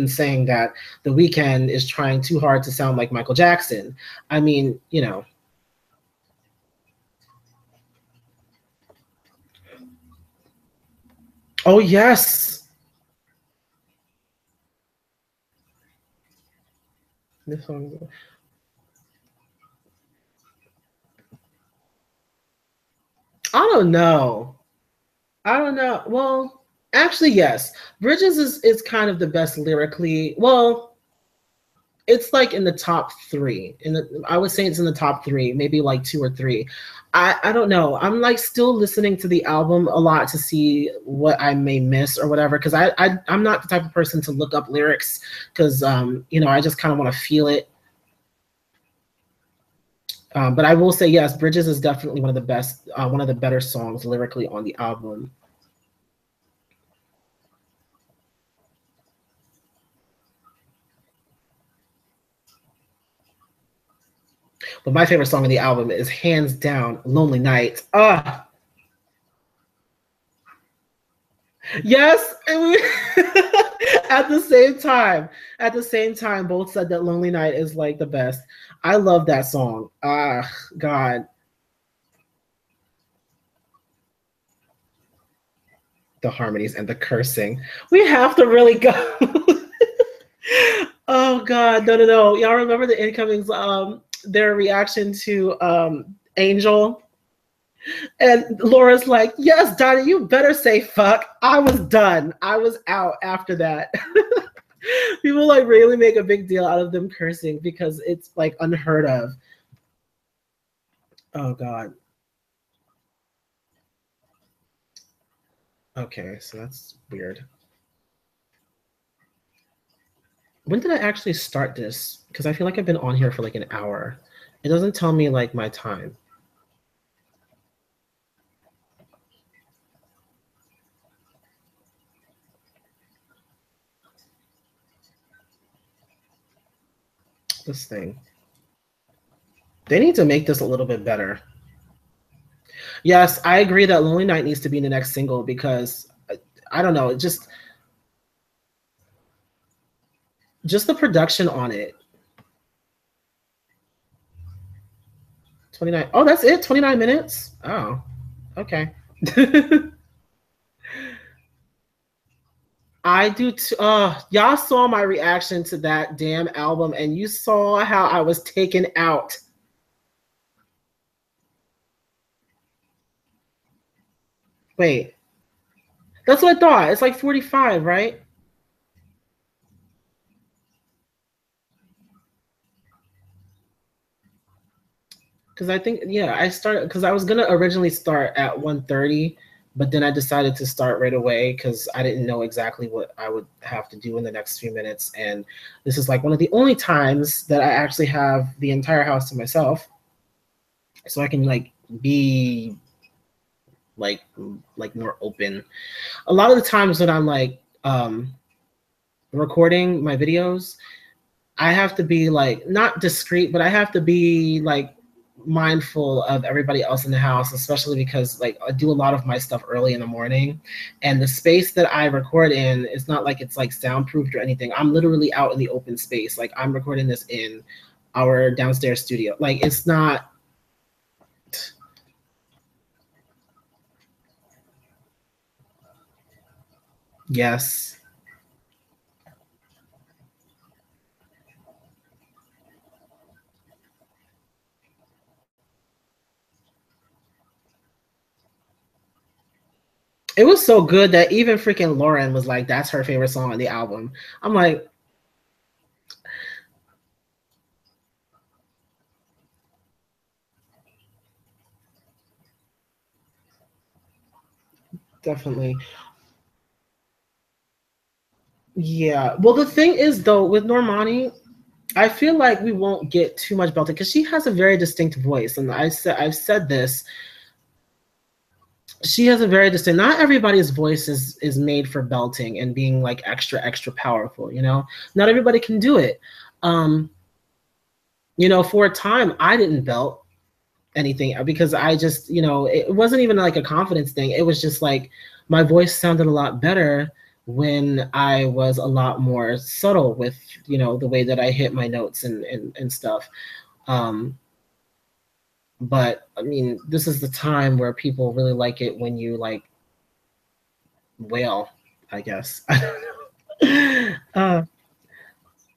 saying that The Weeknd is trying too hard to sound like Michael Jackson. I mean, Oh, yes. This one. I don't know. Well, Actually, yes. Bridges is kind of the best lyrically. Well, it's like in the top three. I would say it's in the top three, maybe like two or three. I don't know. I'm like still listening to the album a lot to see what I may miss or whatever. Because I'm not the type of person to look up lyrics because you know, I just kind of want to feel it. But I will say yes, Bridges is definitely one of the best, one of the better songs lyrically on the album. But my favorite song on the album is hands down "Lonely Night." Ah, yes. At the same time, both said that "Lonely Night" is like the best. I love that song. Ah, God, the harmonies and the cursing. We have to really go. Oh God, no, no, no! Y'all remember the incomings? Their reaction to Angel. And Laura's like, yes, Donnie, you better say fuck. I was done. I was out after that. People like really make a big deal out of them cursing because it's like unheard of. Oh God. Okay, so that's weird. When did I actually start this? Because I feel like I've been on here for like an hour. It doesn't tell me like my time. This thing. They need to make this a little bit better. Yes, I agree that Lonely Night needs to be the next single because I don't know, it just the production on it. 29. Oh, that's it? 29 minutes? Oh, okay. I do too. Y'all saw my reaction to that damn album and you saw how I was taken out. Wait, that's what I thought. It's like 45, right? Because I think, yeah, I started because I was gonna originally start at 1:30, but then I decided to start right away because I didn't know exactly what I would have to do in the next few minutes. And this is like one of the only times that I actually have the entire house to myself. So I can like be like more open. A lot of the times when I'm like recording my videos, I have to be like not discreet, but I have to be like mindful of everybody else in the house, especially because like I do a lot of my stuff early in the morning and the space that I record in is not like it's like soundproofed or anything. I'm literally out in the open space. Like I'm recording this in our downstairs studio. Like it's not. Yes. It was so good that even freaking Lauren was like, that's her favorite song on the album. I'm like, definitely. Yeah. Well, the thing is, though, with Normani, I feel like we won't get too much belting because she has a very distinct voice, and I've said this. She has a very distinct. Not everybody's voice is made for belting and being like extra powerful. You know, not everybody can do it. Um, you know, for a time, I didn't belt anything because I just, you know, it wasn't even like a confidence thing. It was just like my voice sounded a lot better when I was a lot more subtle with, you know, the way that I hit my notes and stuff. Um, but I mean, this is the time where people really like it when you like wail, I guess. I don't know.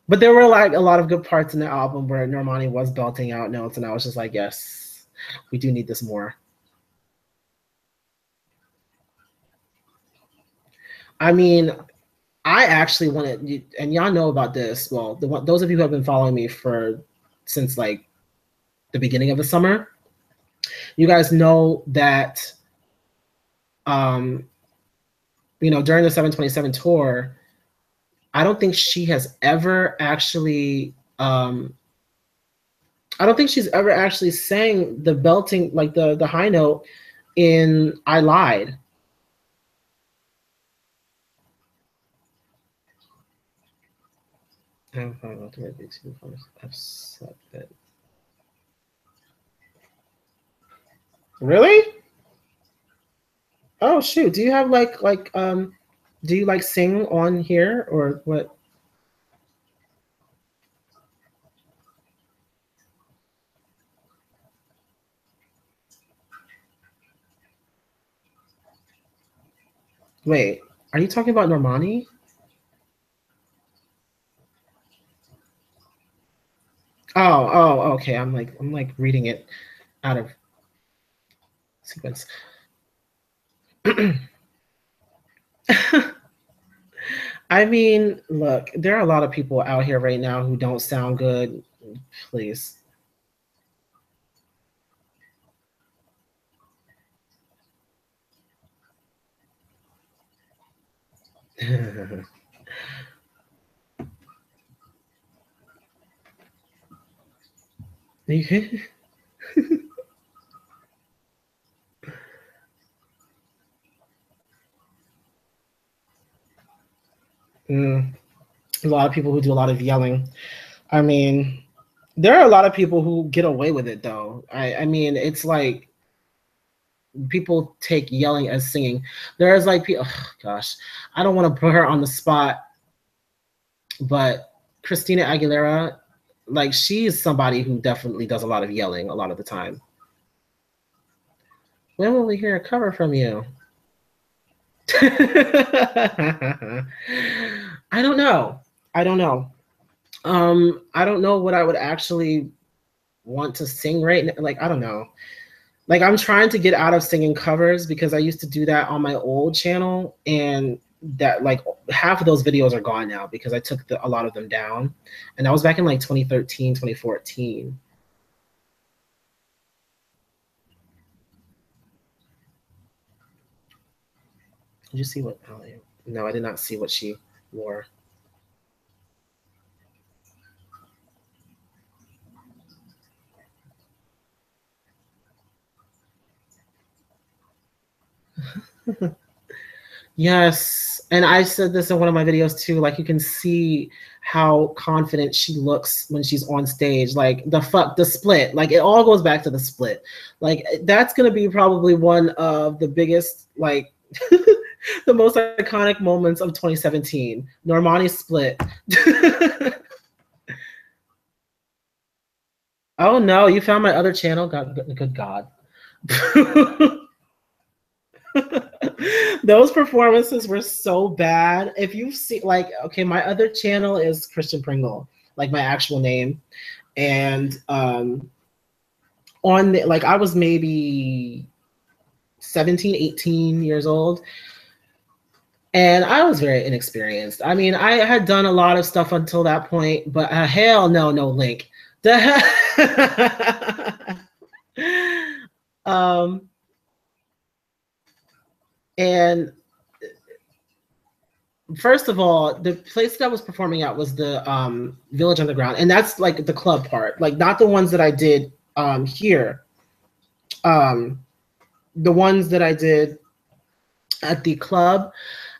But there were like a lot of good parts in the album where Normani was belting out notes, and I was just like, yes, we do need this more. I mean, I actually wanted, and y'all know about this. Well, those of you who have been following me since like the beginning of the summer, you guys know that, during the 727 tour, I don't think she has ever actually, I don't think she's ever actually sang the belting, like the high note in I Lied. Really? Oh shoot. Do you have do you like sing on here or what? Wait, are you talking about Normani? Oh, okay. I'm like reading it out of sequence. I mean, look, there are a lot of people out here right now who don't sound good. Please. A lot of people who do a lot of yelling. I mean, there are a lot of people who get away with it though. I mean, it's like people take yelling as singing. There's like people, oh, gosh, I don't want to put her on the spot, but Christina Aguilera, like she's somebody who definitely does a lot of yelling a lot of the time. When will we hear a cover from you? I don't know. I don't know. I don't know what I would actually want to sing right now. Like, I don't know. Like, I'm trying to get out of singing covers because I used to do that on my old channel, and that like half of those videos are gone now because I took a lot of them down, and that was back in like 2013, 2014. Did you see what? Oh, no, I did not see what she wore. Yes, and I said this in one of my videos too. Like, you can see how confident she looks when she's on stage. Like the split. Like, it all goes back to the split. Like, that's gonna be probably one of the biggest, like, the most iconic moments of 2017. Normani split. Oh no, you found my other channel? God, good God. Those performances were so bad. If you see, like, okay, my other channel is Christian Pringle, like my actual name, and on the, like, I was maybe 17, 18 years old, and I was very inexperienced. I mean, I had done a lot of stuff until that point, but hell no, no link. um, and first of all, the place that I was performing at was the Village Underground, and that's like the club part, like not the ones that I did here. The ones that I did at the club,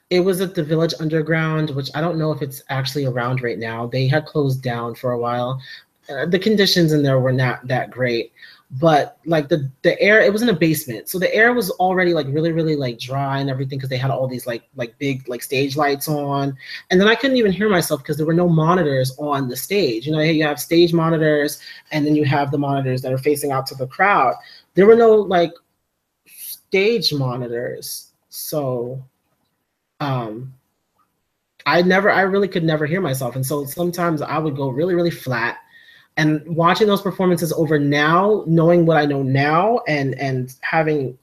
it was at the Village Underground, which I don't know if it's actually around right now. They had closed down for a while. The conditions in there were not that great, but like the air, it was in a basement, so the air was already like really like dry and everything because they had all these like big like stage lights on, and then I couldn't even hear myself because there were no monitors on the stage. You know, you have stage monitors and then you have the monitors that are facing out to the crowd. There were no like stage monitors, so I really could never hear myself, and so sometimes I would go really flat. And watching those performances over now, knowing what I know now, and having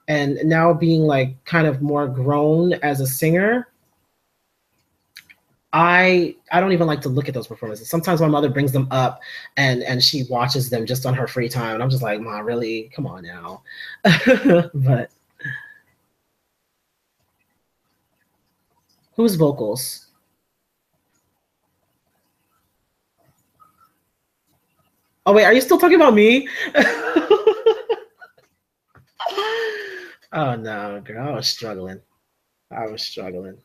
And now being like kind of more grown as a singer, I don't even like to look at those performances. Sometimes my mother brings them up and she watches them just on her free time, and I'm just like, Ma, really? Come on now. But whose vocals? Oh wait, are you still talking about me? Oh no, girl, I was struggling. I was struggling.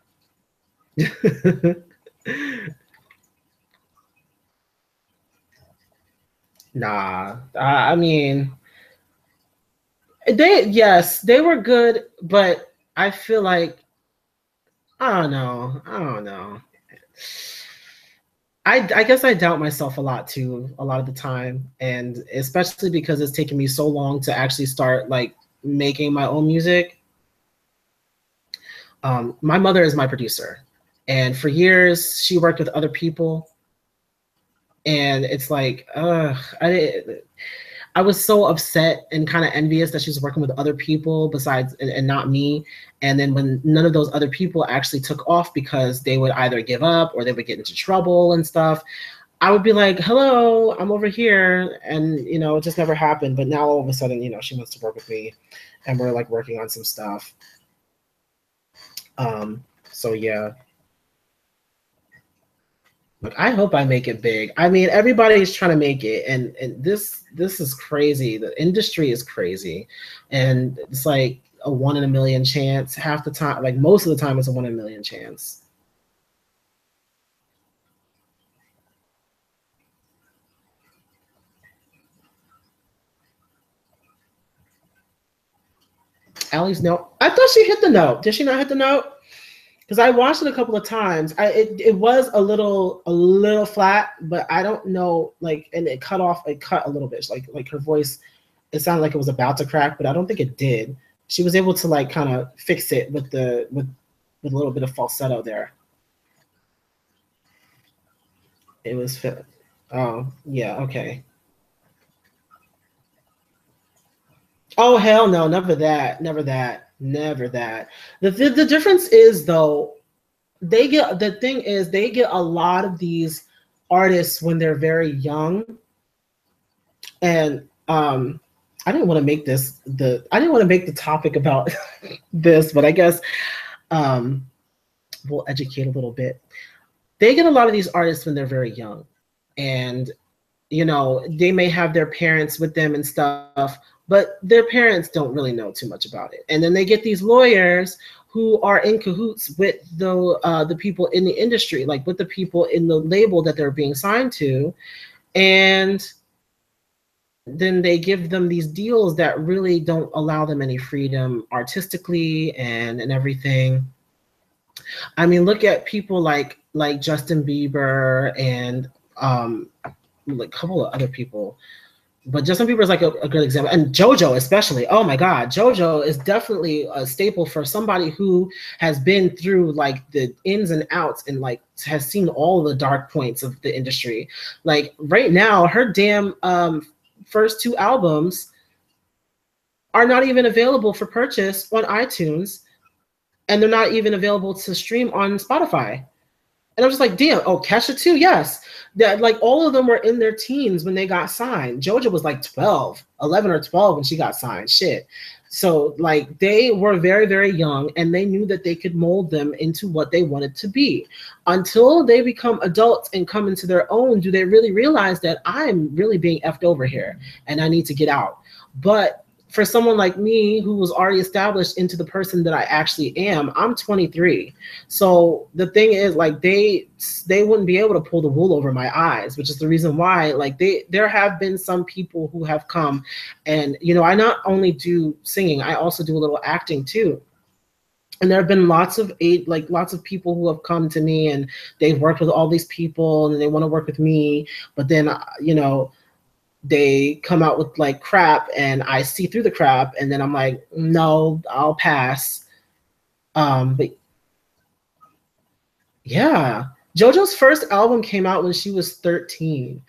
Nah, I mean, they were good, but I feel like I don't know. I guess I doubt myself a lot too, a lot of the time, and especially because it's taken me so long to actually start like making my own music. My mother is my producer, and for years she worked with other people, and it's like, I was so upset and kind of envious that she was working with other people besides and not me. And then when none of those other people actually took off because they would either give up or they would get into trouble and stuff, I would be like, hello, I'm over here. And, you know, it just never happened. But now all of a sudden, you know, she wants to work with me and we're like working on some stuff. So yeah. Look, I hope I make it big. I mean, everybody's trying to make it, and this is crazy. The industry is crazy, and it's like a 1 in a million chance. Half the time, like most of the time, it's a 1 in a million chance. Allie's note. I thought she hit the note. Did she not hit the note? Because I watched it a couple of times. It was a little flat, but I don't know, like, and it cut off. It cut a little bit. Like her voice, it sounded like it was about to crack, but I don't think it did. She was able to like kind of fix it with with a little bit of falsetto there. It was fit. Oh yeah, okay. Oh hell no, never that, never that, never that. The difference is though, they get the thing is they get a lot of these artists when they're very young, and I didn't want to make this the I didn't want to make the topic about this, but I guess um we'll educate a little bit. They get a lot of these artists when they're very young, and you know, they may have their parents with them and stuff, but their parents don't really know too much about it. And then they get these lawyers who are in cahoots with the people in the industry, like with the people in the label that they're being signed to, and then they give them these deals that really don't allow them any freedom artistically and everything. I mean, look at people like Justin Bieber and like a couple of other people, but Justin Bieber is like a good example, and JoJo especially. Oh my God, JoJo is definitely a staple for somebody who has been through like the ins and outs and like has seen all the dark points of the industry. Like right now, her damn first two albums are not even available for purchase on iTunes, and they're not even available to stream on Spotify. And I was just like, damn, oh, Kesha too, yes. That like all of them were in their teens when they got signed. Georgia was like 12, 11 or 12 when she got signed. Shit. So like they were very, very young, and they knew that they could mold them into what they wanted to be. Until they become adults and come into their own, do they really realize that I'm really being effed over here and I need to get out. But for someone like me who was already established into the person that I actually am, I'm 23. So the thing is, like, they wouldn't be able to pull the wool over my eyes, which is the reason why, like, there have been some people who have come, and you know, I not only do singing, I also do a little acting too. And there have been lots of people who have come to me, and they've worked with all these people and they want to work with me, but then you know, they come out with like crap and I see through the crap, and then I'm like, no, I'll pass. But yeah, JoJo's first album came out when she was 13.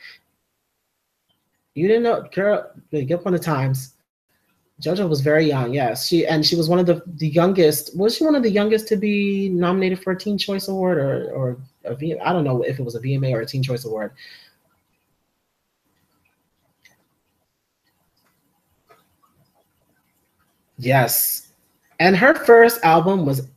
You didn't know, girl, get up on the times. JoJo was very young, yes. She was one of the youngest. Was she one of the youngest to be nominated for a Teen Choice Award or a V? I don't know if it was a VMA or a Teen Choice Award. Yes, and her first album was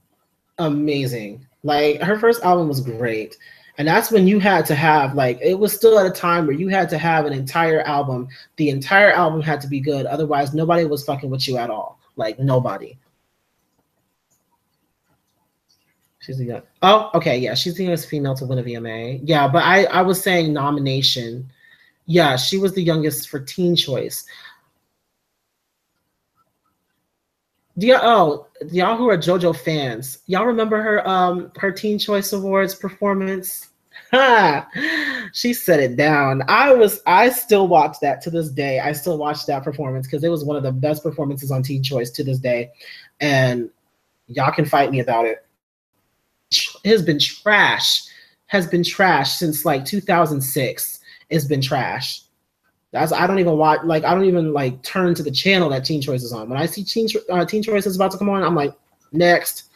amazing. Like her first album was great. And that's when you had to have like it was still at a time where you had to have an entire album. The entire album had to be good. Otherwise, nobody was fucking with you at all. Like nobody. She's the young. Oh, okay, yeah, she's the youngest female to win a VMA. Yeah, but I was saying nomination. Yeah, she was the youngest for Teen Choice. Y'all who are JoJo fans, y'all remember her Teen Choice Awards performance? Ha! She set it down. I still watch that to this day. I still watch that performance because it was one of the best performances on Teen Choice to this day. And y'all can fight me about it. It has been trash since like 2006. It's been trash. I don't even watch, like, I don't even like turn to the channel that Teen Choice is on. When I see Teen Choice is about to come on, I'm like, next.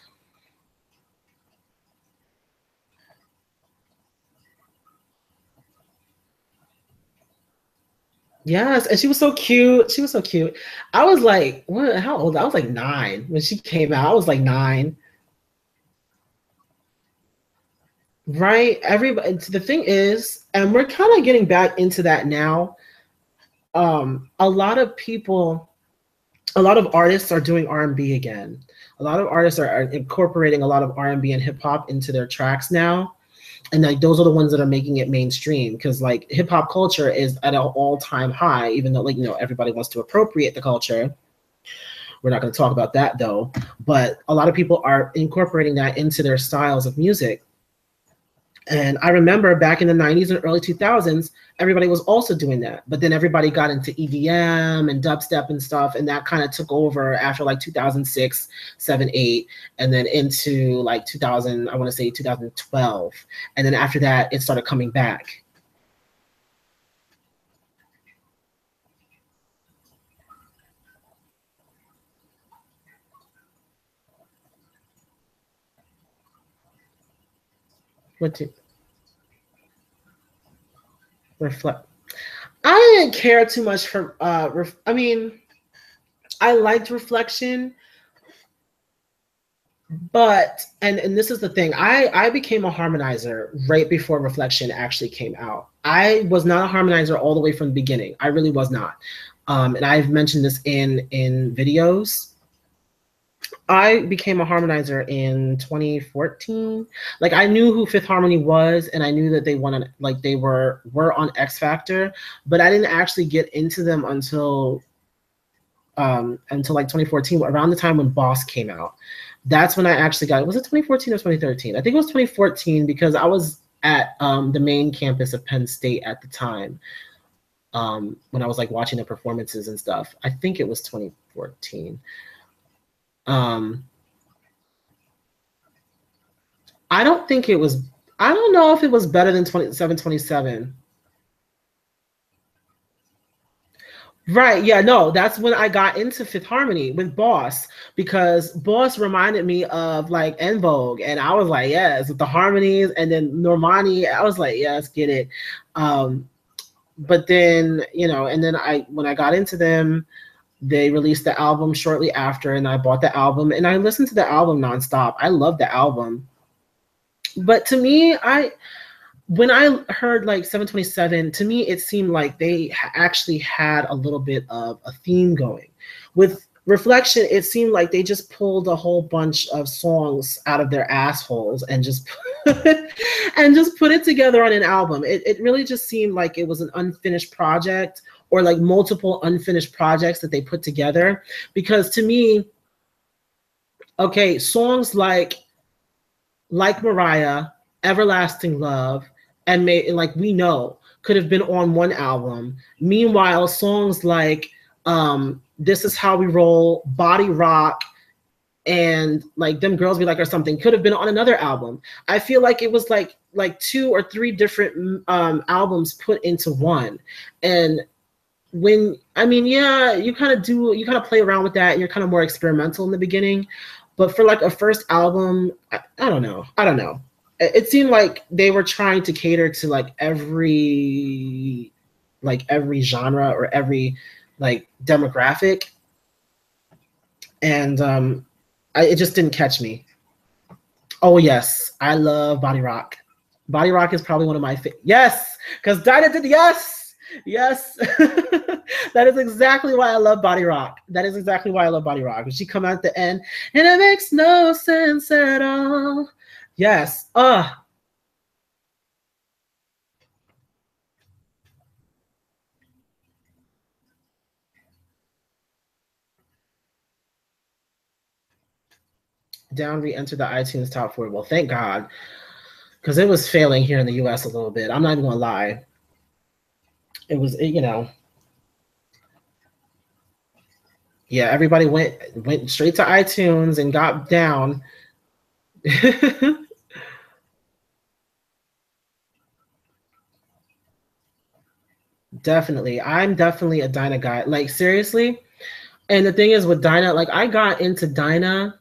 Yes, and she was so cute. She was so cute. I was like, what? How old? I was like 9 when she came out. I was like 9. Right? Everybody. The thing is, and we're kind of getting back into that now. A lot of people, a lot of artists are doing R&B again. A lot of artists are incorporating a lot of R&B and hip hop into their tracks now, and like those are the ones that are making it mainstream because like hip hop culture is at an all-time high. Even though like everybody wants to appropriate the culture. We're not going to talk about that though. But a lot of people are incorporating that into their styles of music. And I remember back in the 90s and early 2000s, everybody was also doing that. But then everybody got into EDM and dubstep and stuff. And that kind of took over after like 2006, 7, 8, and then into like 2000, I want to say 2012. And then after that, it started coming back. What to reflect? I didn't care too much for, I mean, I liked Reflection, but and this is the thing, I became a harmonizer right before Reflection actually came out. I was not a harmonizer all the way from the beginning. I really was not. And I've mentioned this in videos. I became a harmonizer in 2014. Like I knew who Fifth Harmony was, and I knew that they wanted, like they were on X Factor, but I didn't actually get into them until like 2014, around the time when Boss came out. That's when I actually got it. Was it 2014 or 2013? I think it was 2014 because I was at the main campus of Penn State at the time when I was like watching the performances and stuff. I think it was 2014. I don't think it was, I don't know if it was better than 2727. Right, yeah, no, that's when I got into Fifth Harmony with Boss, because Boss reminded me of like En Vogue, and I was like, yes, with the harmonies, and then Normani, I was like, yes, get it. But then, and then when I got into them, they released the album shortly after, and I bought the album, and I listened to the album nonstop. I love the album. But to me, when I heard like 727, to me, it seemed like they actually had a little bit of a theme going. With Reflection, it seemed like they just pulled a whole bunch of songs out of their assholes and just put it together on an album. It really just seemed like it was an unfinished project, or like multiple unfinished projects that they put together. Because to me, okay, songs like Mariah, Everlasting Love, and like We Know could have been on one album. Meanwhile, songs like This Is How We Roll, Body Rock, and like Them Girls Be Like or something could have been on another album. I feel like it was like 2 or 3 different albums put into one. And yeah, you kind of play around with that, and you're kind of more experimental in the beginning. But for like a first album, I don't know. I don't know. It seemed like they were trying to cater to every genre or every like demographic, and it just didn't catch me. Oh yes, I love Body Rock. Body Rock is probably one of my yes, because Dinah did yes, yes. That is exactly why I love Body Rock. That is exactly why I love Body Rock. When she come out at the end, and it makes no sense at all. Yes. Down re-entered the iTunes top 40. Well, thank God, because it was failing here in the US a little bit. I'm not even gonna lie. It was, yeah, everybody went straight to iTunes and got down. Definitely. I'm definitely a Dinah guy. Like, seriously. And the thing is with Dinah, like, I got into Dinah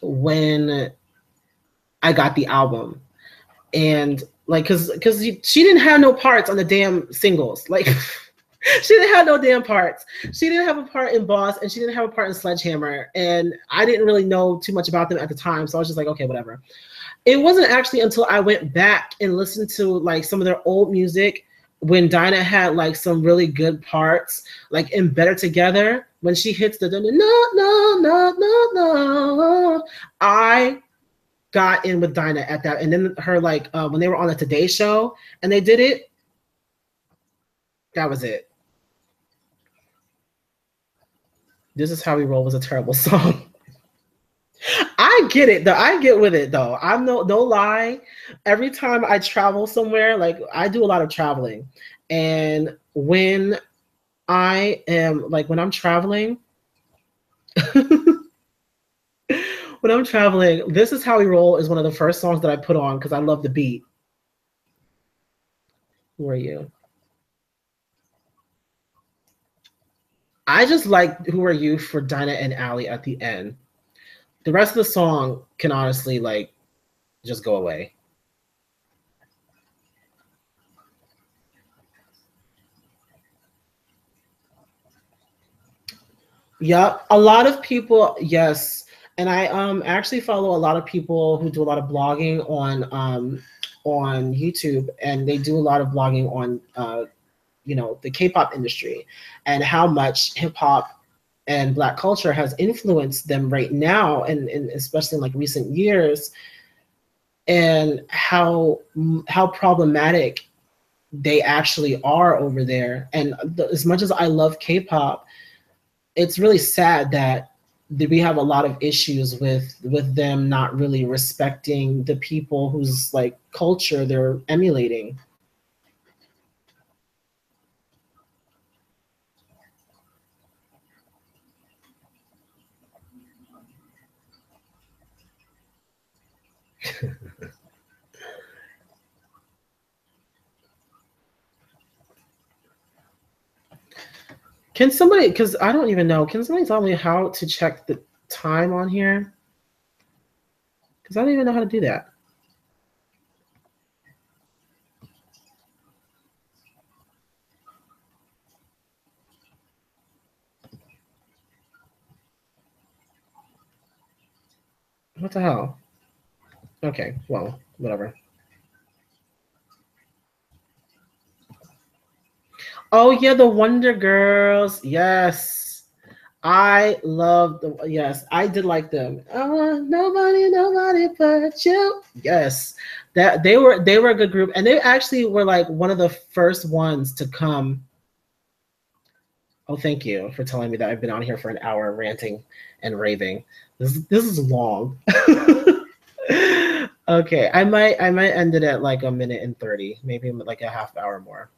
when I got the album. And, like, because she didn't have no parts on the damn singles. Like, she didn't have no damn parts. She didn't have a part in Boss, and she didn't have a part in Sledgehammer. And I didn't really know too much about them at the time. So I was just like, okay, whatever. It wasn't actually until I went back and listened to, like, some of their old music when Dinah had like some really good parts, like in Better Together, when she hits the no, I got in with Dinah at that. And then her like when they were on the Today Show and they did it, that was it. This Is How We Roll was a terrible song. I get it though. I get with it though. I'm no lie. Every time I travel somewhere, like I do a lot of traveling, and when I'm traveling, when I'm traveling, This Is How We Roll is one of the first songs that I put on because I love the beat. Who are you? I just like Who Are You for Dinah and Allie at the end. The rest of the song can honestly like just go away. Yep, a lot of people, yes. And I actually follow a lot of people who do a lot of blogging on YouTube, and they do a lot of blogging on the K-pop industry and how much hip hop and Black culture has influenced them right now, and especially in like recent years, and how problematic they actually are over there. And as much as I love K-pop, it's really sad that we have a lot of issues with them not really respecting the people whose like culture they're emulating. Can somebody, because I don't even know, can somebody tell me how to check the time on here? Because I don't even know how to do that. What the hell? Okay, well, whatever. Oh yeah, the Wonder Girls. Yes. I love yes, I did like them. I want nobody but you. Yes. That they were a good group, and they actually were like one of the first ones to come. Oh, thank you for telling me that I've been on here for an hour ranting and raving. This is long. Okay, I might end it at like a minute and 30, maybe like a half hour more.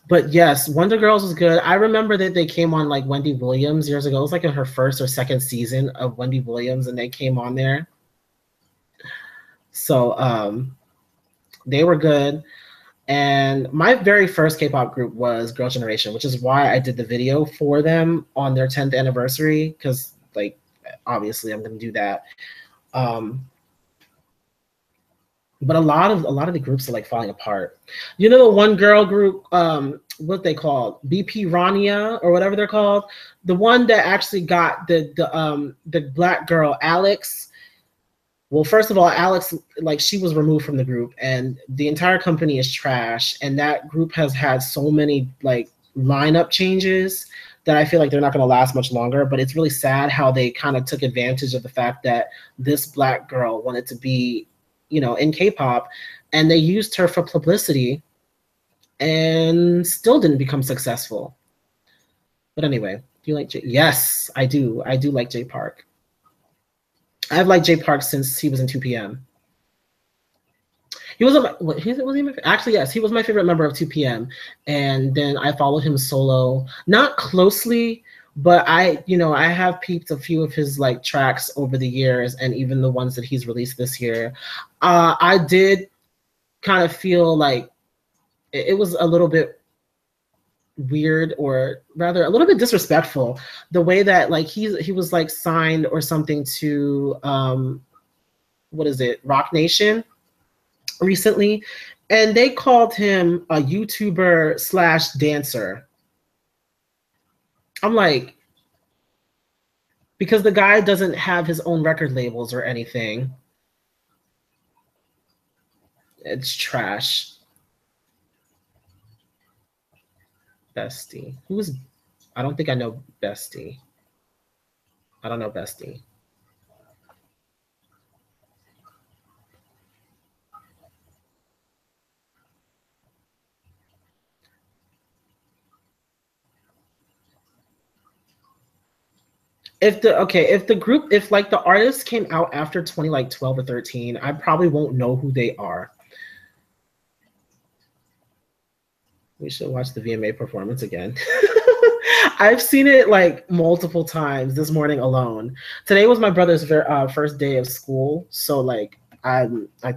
But yes, Wonder Girls was good. I remember that they came on like Wendy Williams years ago. It was like in her first or second season of Wendy Williams, and they came on there. So they were good. And my very first K-pop group was Girl Generation, which is why I did the video for them on their 10th anniversary, because like obviously I'm going to do that. But a lot of the groups are like falling apart. You know, the one girl group, what they called, BP Rania or whatever they're called, the one that actually got the black girl Alex. Well, first of all, Alex, like, she was removed from the group, and the entire company is trash. And that group has had so many like lineup changes that I feel like they're not going to last much longer. But it's really sad how they kind of took advantage of the fact that this black girl wanted to be, you know, in K-pop, and they used her for publicity and still didn't become successful. But anyway, do you like Jay? Yes, I do. I do like Jay Park. I've liked Jay Park since he was in 2PM. He was actually, yes, he was my favorite member of 2PM. And then I followed him solo, not closely, but I have peeped a few of his like tracks over the years, and even the ones that he's released this year. I did kind of feel like it was a little bit weird, or rather a little bit disrespectful, the way that like he was like signed or something to what is it, Rock Nation recently, and they called him a YouTuber slash dancer. I'm like, because the guy doesn't have his own record labels or anything. It's trash. Bestie. I don't think I know Bestie. I don't know Bestie. If like the artists came out after 2012 or 13, I probably won't know who they are. We should watch the VMA performance again. I've seen it like multiple times this morning alone. Today was my brother's first day of school, so like I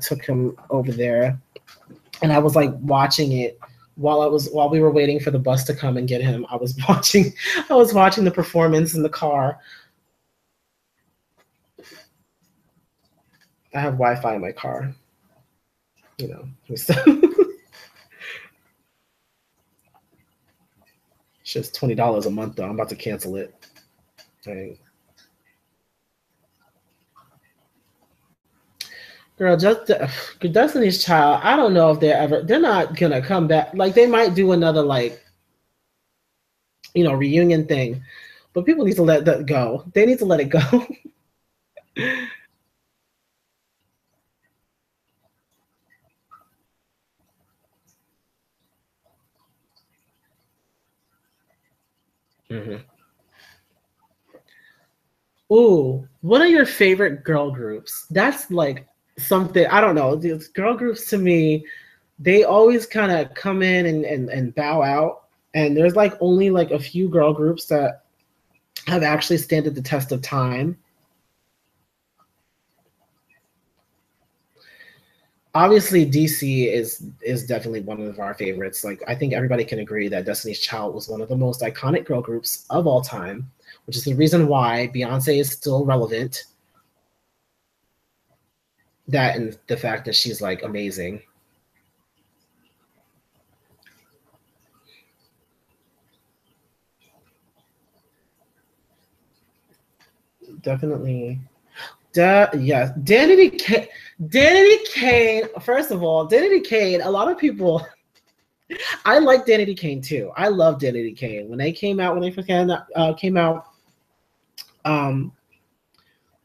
took him over there, and I was like watching it while we were waiting for the bus to come and get him. I was watching the performance in the car. I have Wi-Fi in my car, you know. It's just $20 a month though. I'm about to cancel it. Dang. Girl, just Destiny's Child, I don't know if they're not gonna come back. Like, they might do another like, you know, reunion thing, but people need to let that go. They need to let it go. Mm-hmm. Ooh, what are your favorite girl groups? That's like something, I don't know. These girl groups to me, they always kind of come in and bow out. And there's like only like a few girl groups that have actually stood the test of time. Obviously, DC is definitely one of our favorites. Like, I think everybody can agree that Destiny's Child was one of the most iconic girl groups of all time, which is the reason why Beyonce is still relevant. That and the fact that she's like amazing. Definitely. Yes, Danity Kane. First of all, Danity Kane. A lot of people. I like Danity Kane too. I love Danity Kane. When they first came out,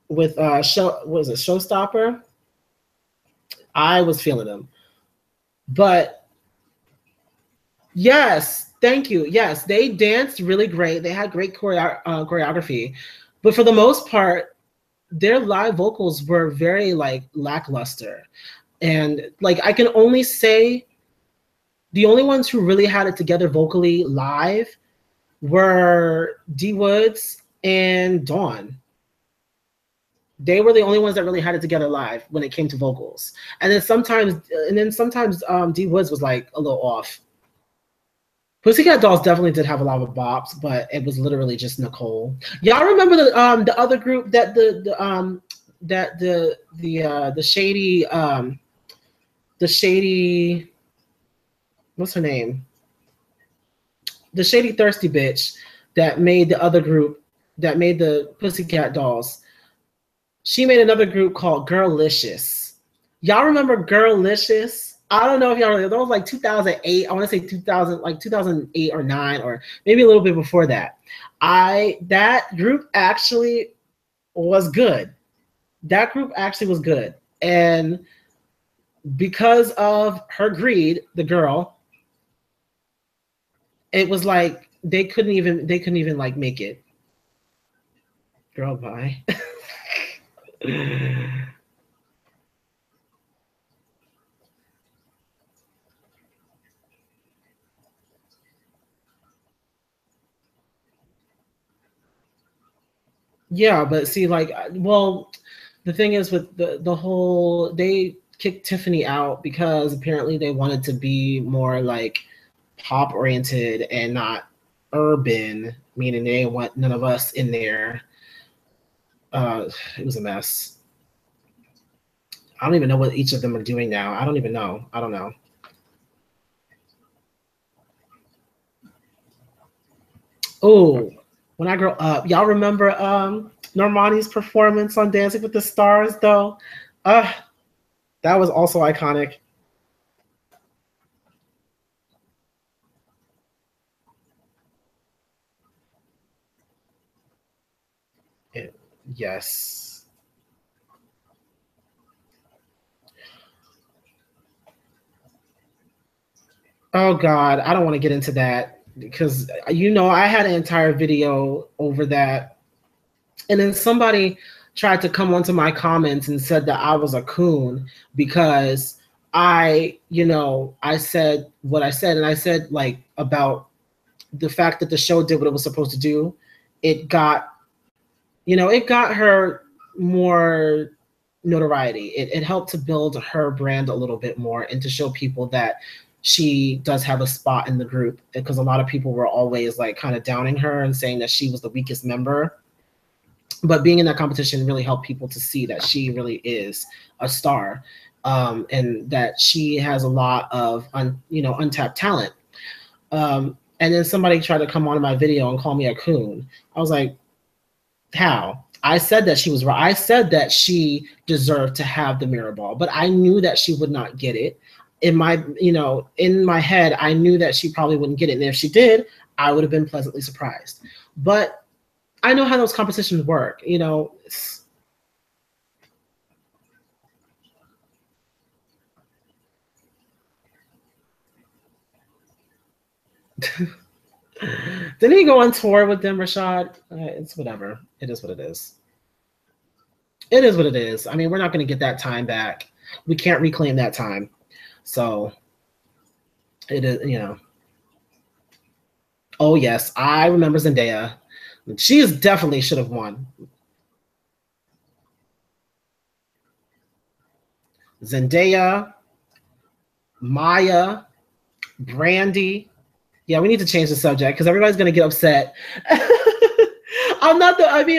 with Showstopper, I was feeling them. But yes, thank you. Yes, they danced really great. They had great choreography, but for the most part, their live vocals were very like lackluster. And like, I can only say the only ones who really had it together vocally live were D Woods and Dawn. They were the only ones that really had it together live when it came to vocals. And then sometimes D Woods was like a little off. Pussycat Dolls definitely did have a lot of bops, but it was literally just Nicole. Y'all remember the other group that the shady what's her name? The shady thirsty bitch that made the other group that made the Pussycat Dolls. She made another group called Girlicious. Y'all remember Girlicious? I don't know if y'all remember. That was like 2008. I want to say 2000, like 2008 or 9, or maybe a little bit before that. That group actually was good. That group actually was good. And because of her greed, the girl, it was like they couldn't even like make it. Girl, bye. Yeah, but see, like, well, the thing is with the whole, they kicked Tiffany out because apparently they wanted to be more like pop oriented and not urban, meaning they didn't want none of us in there. It was a mess. I don't even know what each of them are doing now. I don't even know. I don't know. Oh, when I grow up, y'all remember Normani's performance on Dancing with the Stars, though? That was also iconic. Yes. Oh God, I don't want to get into that because I had an entire video over that, and then somebody tried to come onto my comments and said that I was a coon because I said what I said, and I said like about the fact that the show did what it was supposed to do. It got her more notoriety. It helped to build her brand a little bit more and to show people that she does have a spot in the group, because a lot of people were always like kind of downing her and saying that she was the weakest member. But being in that competition really helped people to see that she really is a star, and that she has a lot of untapped talent. And then somebody tried to come on my video and call me a coon. I was like, how? I said that she was right. I said that she deserved to have the mirror ball, but I knew that she would not get it. In my head, I knew that she probably wouldn't get it. And if she did, I would have been pleasantly surprised. But I know how those competitions work. Didn't he go on tour with them, Rashad? It's whatever. It is what it is. It is what it is. I mean, we're not going to get that time back. We can't reclaim that time. So it is, Oh, yes. I remember Zendaya. She definitely should have won. Zendaya, Maya, Brandy. Yeah, we need to change the subject because everybody's going to get upset.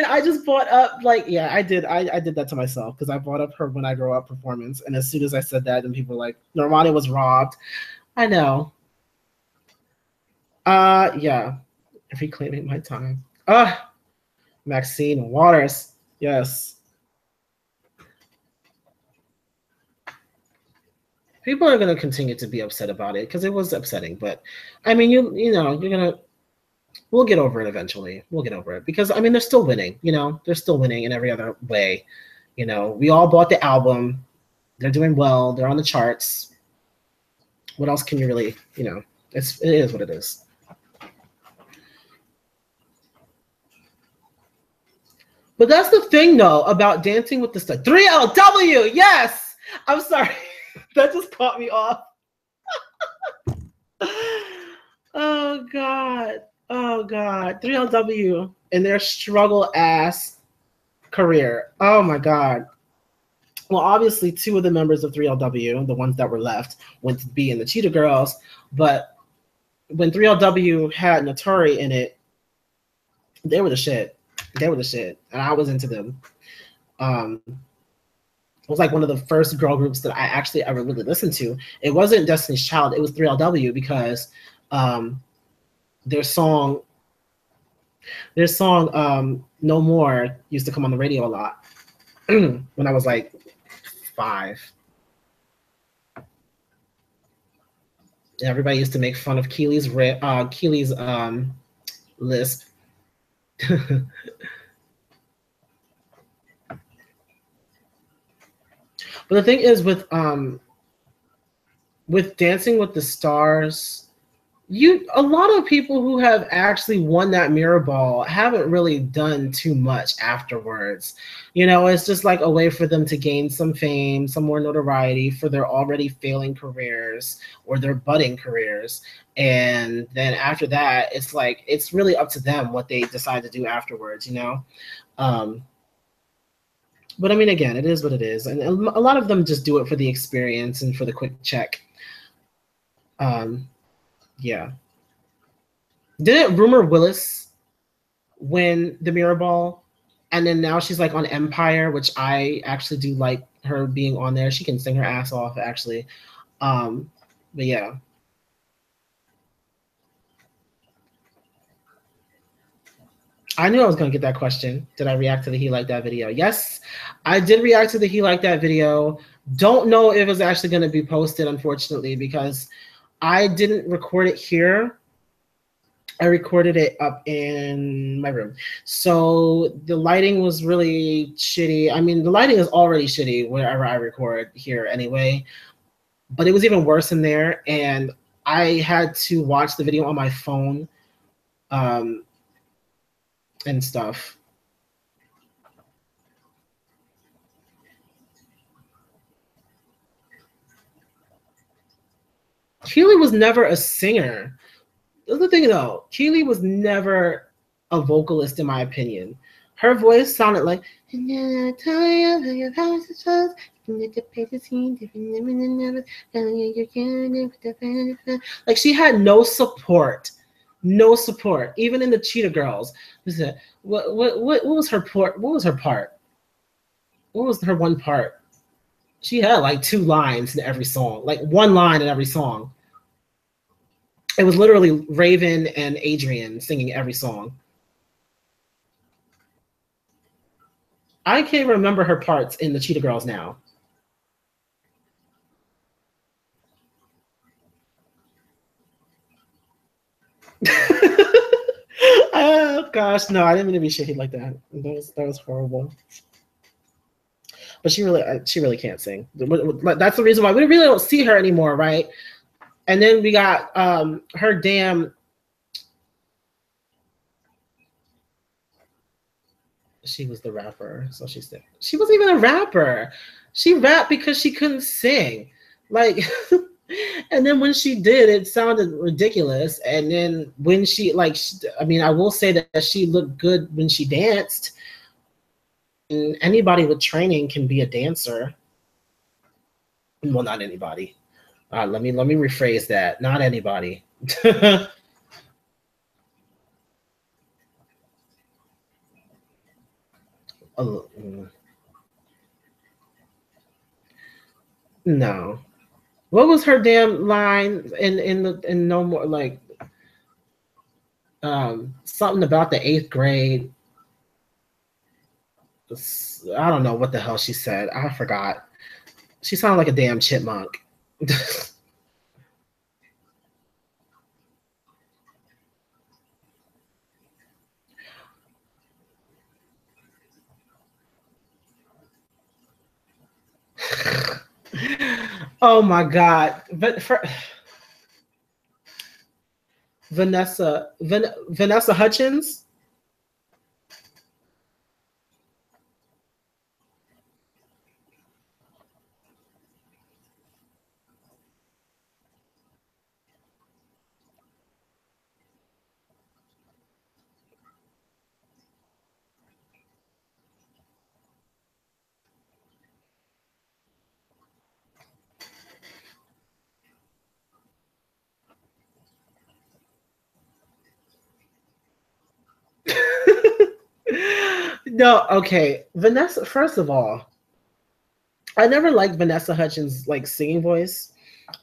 I just brought up, like, yeah, I did that to myself because I brought up her When I Grow Up performance. And as soon as I said that, then people were like, Normani was robbed. I know. Yeah. Reclaiming my time. Maxine Waters. Yes. People are going to continue to be upset about it because it was upsetting. But I mean, we'll get over it eventually. We'll get over it because I mean, they're still winning. They're still winning in every other way. We all bought the album. They're doing well. They're on the charts. What else can you really? It is what it is. But that's the thing, though, about Dancing with the Stars. 3LW, yes. I'm sorry, that just caught me off. Oh God. 3LW and their struggle ass career. Oh my God. Well, obviously, two of the members of 3LW, the ones that were left, went to be in the Cheetah Girls. But when 3LW had Notori in it, they were the shit. They were the shit, and I was into them. It was like one of the first girl groups that I actually ever really listened to. It wasn't Destiny's Child; it was 3LW because their song "No More" used to come on the radio a lot when I was like 5. And everybody used to make fun of Keely's lisp. But the thing is with Dancing with the Stars, a lot of people who have actually won that mirror ball haven't really done too much afterwards. You know, it's just like a way for them to gain some fame, some more notoriety for their already failing careers or their budding careers. And then after that, it's like, it's really up to them what they decide to do afterwards, you know? But I mean, again, it is what it is. And a lot of them just do it for the experience and for the quick check. Yeah. Didn't Rumor Willis win the Mirror Ball? And then now she's like on Empire, which I actually do like her being on there. She can sing her ass off, actually. But yeah. I knew I was going to get that question. Did I react to the He Like That video? Yes, I did react to the He Like That video. Don't know if it was actually going to be posted, unfortunately, because I didn't record it here. I recorded it up in my room. So the lighting was really shitty. I mean, the lighting is already shitty wherever I record here anyway, but it was even worse in there. And I had to watch the video on my phone and stuff. Keely was never a singer. That's the thing, though. Keely was never a vocalist, in my opinion. Her voice sounded like like she had no support. No support. Even in the Cheetah Girls. What was her part? What was her part? What was her one part? She had like 2 lines in every song. Like 1 line in every song. It was literally Raven and Adrian singing every song. I can't remember her parts in the Cheetah Girls now. Oh gosh, no, I didn't mean to be shitty like that. That was horrible. But she really can't sing. That's the reason why we really don't see her anymore, right? And then we got her damn. She was the rapper, so she said she wasn't even a rapper. She rapped because she couldn't sing, like. And then when she did, it sounded ridiculous. And then when she, like, I mean, I will say that she looked good when she danced. And anybody with training can be a dancer. Well, not anybody. Let me rephrase that. Not anybody. No. What was her damn line in No More, like something about the 8th grade? I don't know what the hell she said. I forgot. She sounded like a damn chipmunk. Oh my God. But for Vanessa Hutchins. No, okay. Vanessa, first of all, I never liked Vanessa Hudgens' like singing voice.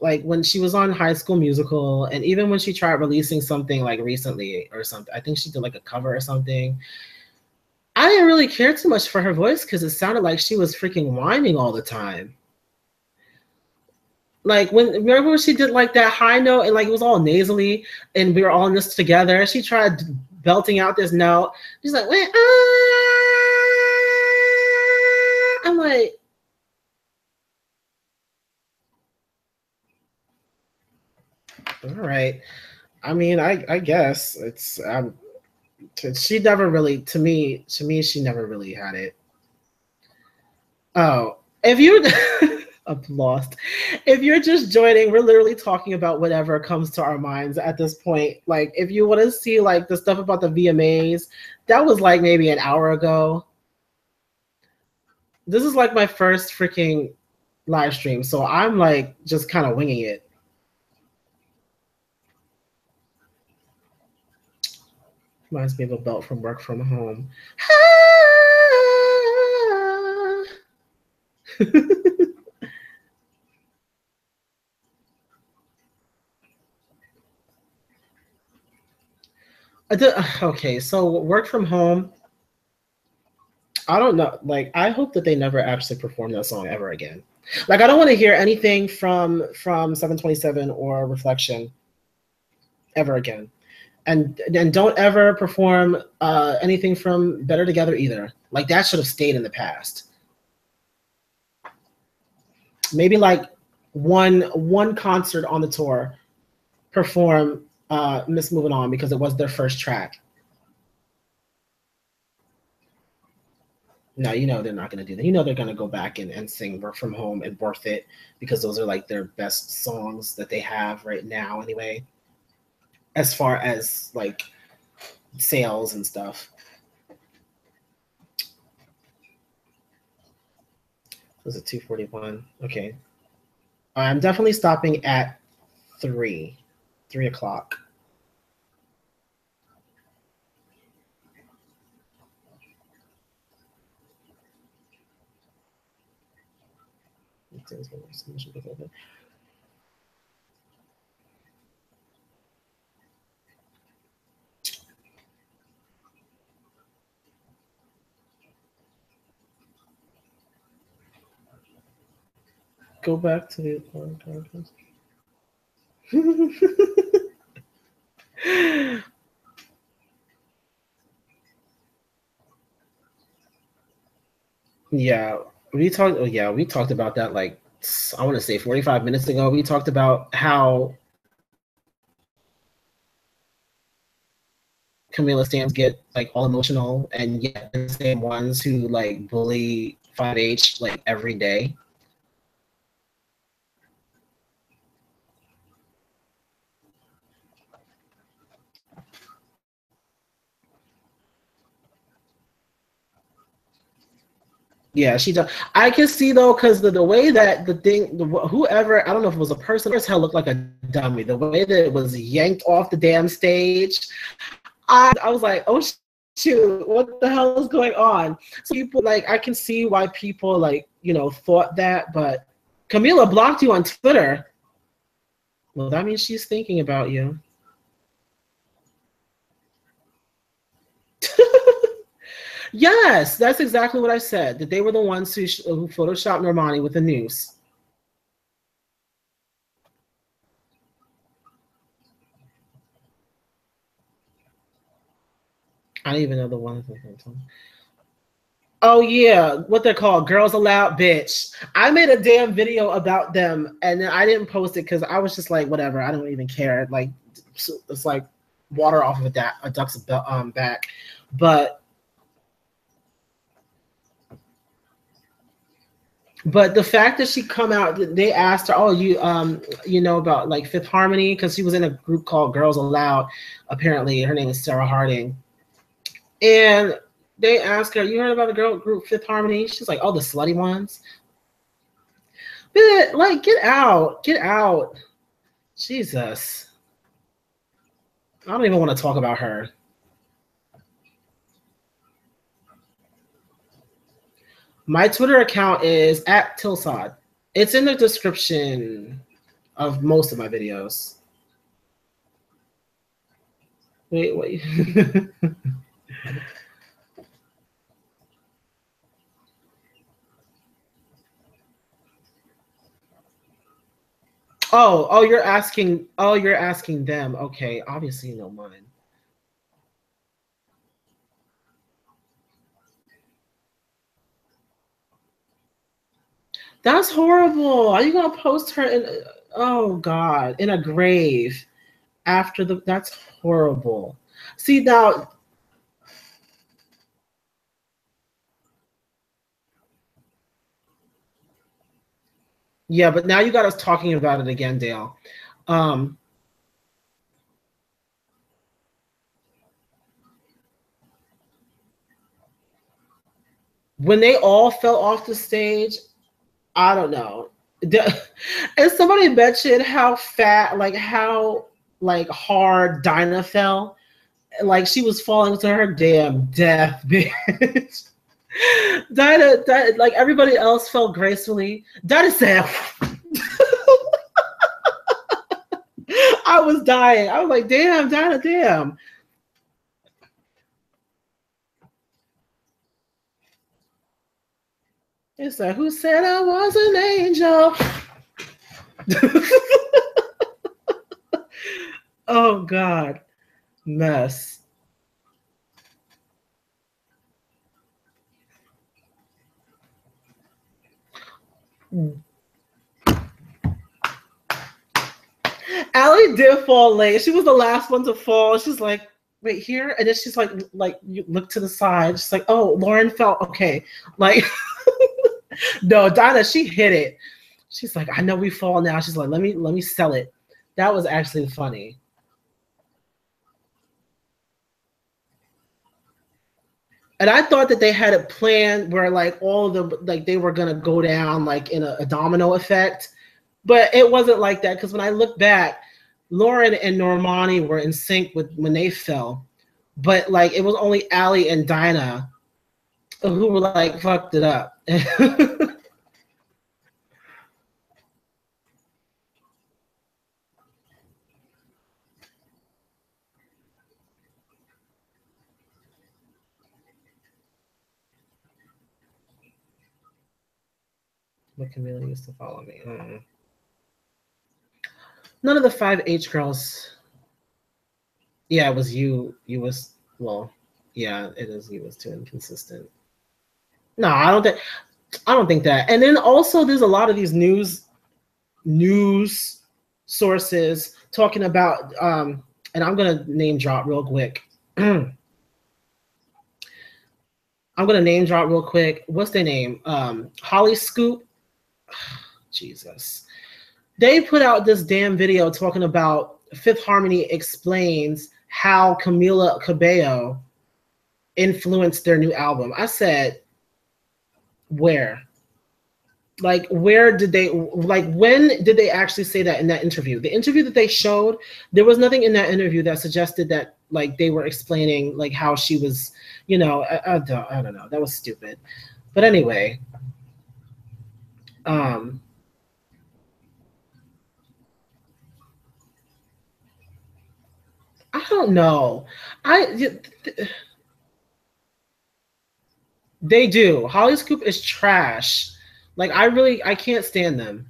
Like when she was on High School Musical, and even when she tried releasing something like recently or something, I think she did like a cover or something. I didn't really care too much for her voice because it sounded like she was freaking whining all the time. Like remember when she did like that high note and like it was all nasally and we were all in this together. She tried belting out this note. She's like, wait, I'm like, all right. I mean, I guess it's she never really to me she never really had it. Oh, if you I'm lost. If you're just joining, we're literally talking about whatever comes to our minds at this point. Like if you want to see like the stuff about the VMAs, that was like maybe an hour ago. This is like my first freaking live stream, so I'm like just kind of winging it. Reminds me of a belt from Work From Home. Okay, so Work From Home. I don't know. Like, I hope that they never actually perform that song ever again. Like, I don't want to hear anything from 727 or Reflection ever again. And don't ever perform anything from Better Together either. Like, that should have stayed in the past. Maybe like one concert on the tour perform Miss Moving On because it was their first track. No, you know they're not going to do that. You know they're going to go back and sing Work From Home and Worth It because those are like their best songs that they have right now anyway, as far as like sales and stuff. Was it 2:41? Okay. I'm definitely stopping at 3 o'clock. Go back to the yeah, we talked. Oh yeah, we talked about that. Like I want to say 45 minutes ago. We talked about how Camila stands get like all emotional, and yet the same ones who like bully 5H like every day. Yeah, she does. I can see though, because the way that whoever, I don't know if it was a person, as hell looked like a dummy. The way that it was yanked off the damn stage, I was like, oh shoot, what the hell is going on? So people like, I can see why people like, thought that, but Camila blocked you on Twitter. Well, that means she's thinking about you. Yes, that's exactly what I said. That they were the ones who photoshopped Normani with the noose. I don't even know the one. Oh yeah, what they're called, Girls Aloud, bitch. I made a damn video about them, and I didn't post it because I was just like, whatever. I don't even care. Like, it's like water off of a duck's back. But the fact that she come out, they asked her, "Oh, you know about like Fifth Harmony?" Because she was in a group called Girls Aloud. Apparently, her name is Sarah Harding, and they asked her, "You heard about the girl group Fifth Harmony?" She's like, "Oh, the slutty ones." But like, get out, get out, Jesus! I don't even want to talk about her. My Twitter account is @Tilsad. It's in the description of most of my videos. Wait. Oh, you're asking. Oh, you're asking them. Okay, obviously you know mine. That's horrible. Are you gonna post her in? Oh God, in a grave after the? That's horrible. See now. Yeah, but now you got us talking about it again, Dale. Um, when they all fell off the stage, I don't know. And somebody mentioned how fat, like how like hard Dinah fell. Like she was falling to her damn death, bitch. Dinah, like everybody else fell gracefully. Dinah said, I was dying. I was like, damn, Dinah, damn. It's like, who said I was an angel? Oh God, mess. Allie did fall late. She was the last one to fall. She's like, wait here, and then she's like you look to the side. She's like, oh, Lauren fell. Okay, like, no, Dinah, she hit it. She's like, I know we fall now. She's like, let me sell it. That was actually funny. And I thought that they had a plan where like all of them like they were gonna go down like in a domino effect, but it wasn't like that because when I look back, Lauren and Normani were in sync with when they fell, but like it was only Allie and Dinah who were like fucked it up. What Camila used to follow me. None of the 5H girls. Yeah, it was you. You was well. Yeah, it is. You was too inconsistent. No, I don't think that. And then also, there's a lot of these news sources talking about. And I'm gonna name drop real quick. I'm gonna name drop real quick. What's their name? Holly Scoop. Jesus. They put out this damn video talking about Fifth Harmony explains how Camila Cabello influenced their new album. I said, where? Like, where did they, like, when did they actually say that in that interview? The interview that they showed, there was nothing in that interview that suggested that, like, they were explaining, like, how she was, you know, I don't know. That was stupid. But anyway, I don't know. They do. Holly Scoop is trash. Like I can't stand them.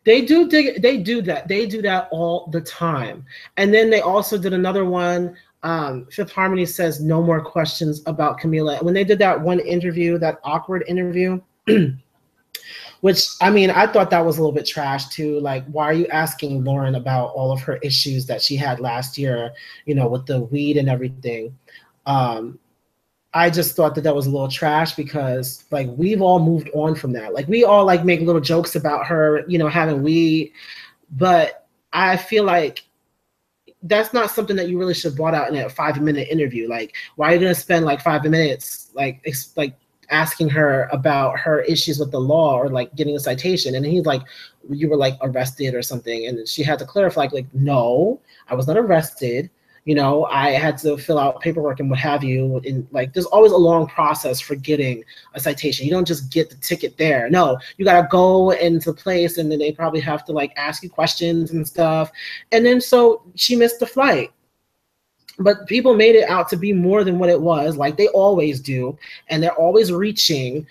They do that. They do that all the time. And then they also did another one. Fifth Harmony says no more questions about Camila. When they did that one interview, that awkward interview, which I mean, I thought that was a little bit trash too. Like, why are you asking Lauren about all of her issues that she had last year, you know, with the weed and everything? I just thought that was a little trash because like we've all moved on from that. Like we all like make little jokes about her, you know, having weed, but I feel like that's not something that you really should have brought out in a 5-minute interview. Like, why are you gonna spend like 5 minutes like asking her about her issues with the law or like getting a citation. And he's like, you were like arrested or something. And she had to clarify, like, no, I was not arrested. You know, I had to fill out paperwork and what have you. And like, there's always a long process for getting a citation. You don't just get the ticket there. No, you got to go into the place, and then they probably have to like ask you questions and stuff. And then so she missed the flight. But people made it out to be more than what it was, like they always do. And they're always reaching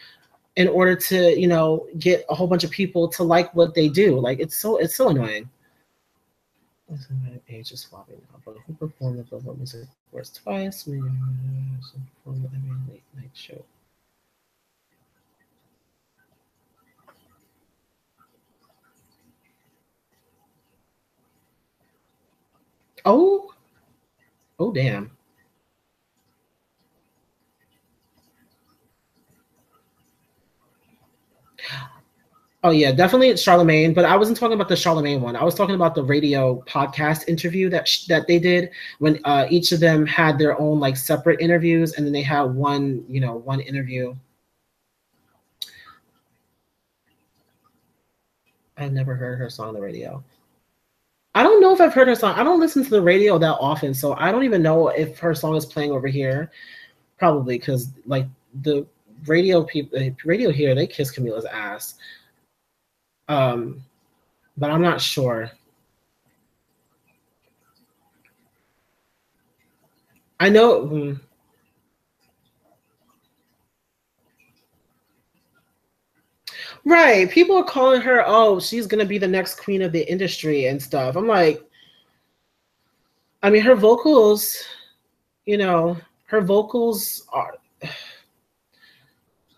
in order to, you know, get a whole bunch of people to like what they do. Like, it's so annoying. Age is swapping now, but who performed the Billboard Music Awards twice? Performed the late night show. Oh, damn. Oh yeah, definitely Charlemagne, but I wasn't talking about the Charlemagne one. I was talking about the radio podcast interview that they did when each of them had their own like separate interviews, and then they had one interview. I've never heard her song on the radio. I don't know if I've heard her song. I don't listen to the radio that often, so I don't even know if her song is playing over here. Probably because like the radio here, they kiss Camila's ass. But I'm not sure. I know. Right. People are calling her, oh, she's going to be the next queen of the industry and stuff. I'm like, I mean, her vocals, you know, her vocals are,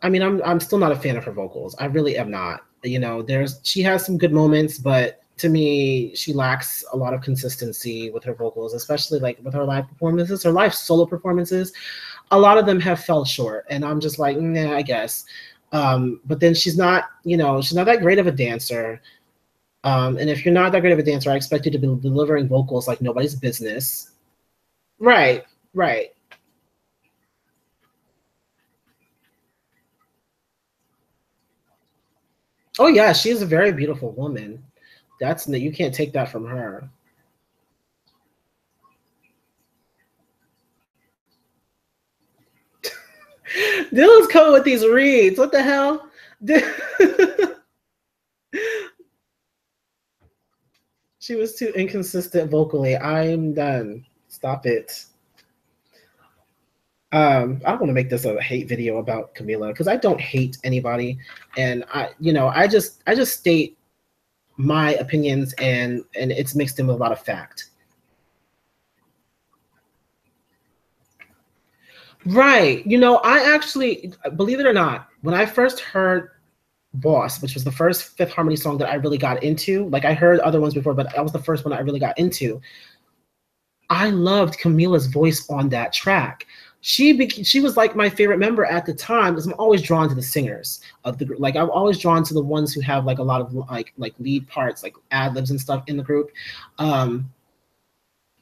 I mean, I'm still not a fan of her vocals. I really am not. You know, she has some good moments, but to me, she lacks a lot of consistency with her vocals, especially like with her live performances, her live solo performances. A lot of them have fell short, and I'm just like, nah, I guess. But then she's not that great of a dancer. And if you're not that great of a dancer, I expect you to be delivering vocals like nobody's business. Right. Oh yeah, she is a very beautiful woman. You can't take that from her. Dylan's coming with these reads. What the hell? She was too inconsistent vocally. I'm done. Stop it. I don't want to make this a hate video about Camila because I don't hate anybody, and I just state my opinions, and it's mixed in with a lot of fact. Right. I actually, believe it or not, when I first heard Boss, which was the first Fifth Harmony song that I really got into, like I heard other ones before, but that was the first one I really got into. I loved Camila's voice on that track. She was like my favorite member at the time because I'm always drawn to the singers of the group. Like I'm always drawn to the ones who have like a lot of like lead parts, like ad libs and stuff in the group.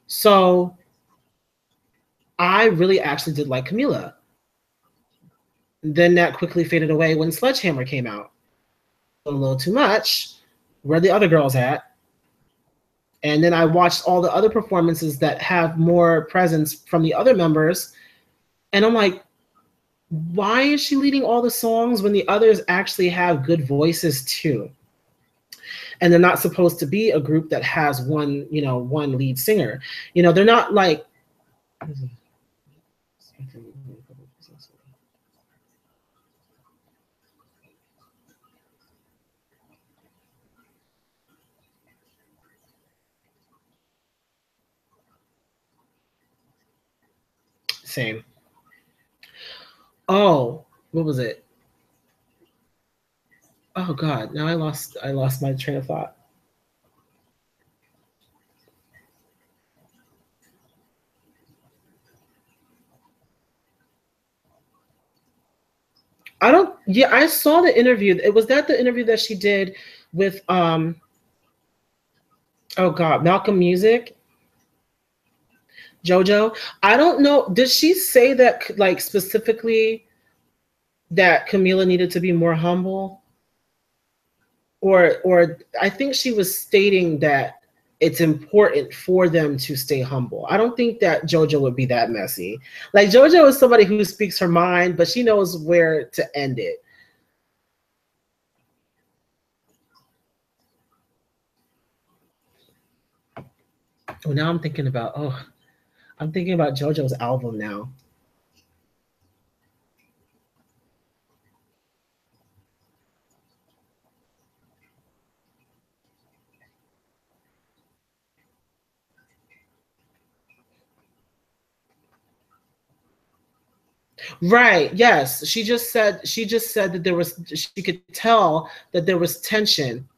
So I really actually did like Camila. Then that quickly faded away when Sledgehammer came out. A little too much. Where the other girls at? And then I watched all the other performances that have more presence from the other members. And I'm like, why is she leading all the songs when the others actually have good voices too? And they're not supposed to be a group that has one lead singer. They're not like, same. Oh, what was it? Oh God, now I lost my train of thought. I saw the interview. Was that the interview that she did with oh God, Malcolm Music? JoJo? I don't know. Did she say that like specifically that Camila needed to be more humble, or I think she was stating that it's important for them to stay humble. I don't think that JoJo would be that messy. Like JoJo is somebody who speaks her mind, but she knows where to end it. Oh, now I'm thinking about JoJo's album now. Right. Yes. She just said that she could tell that there was tension,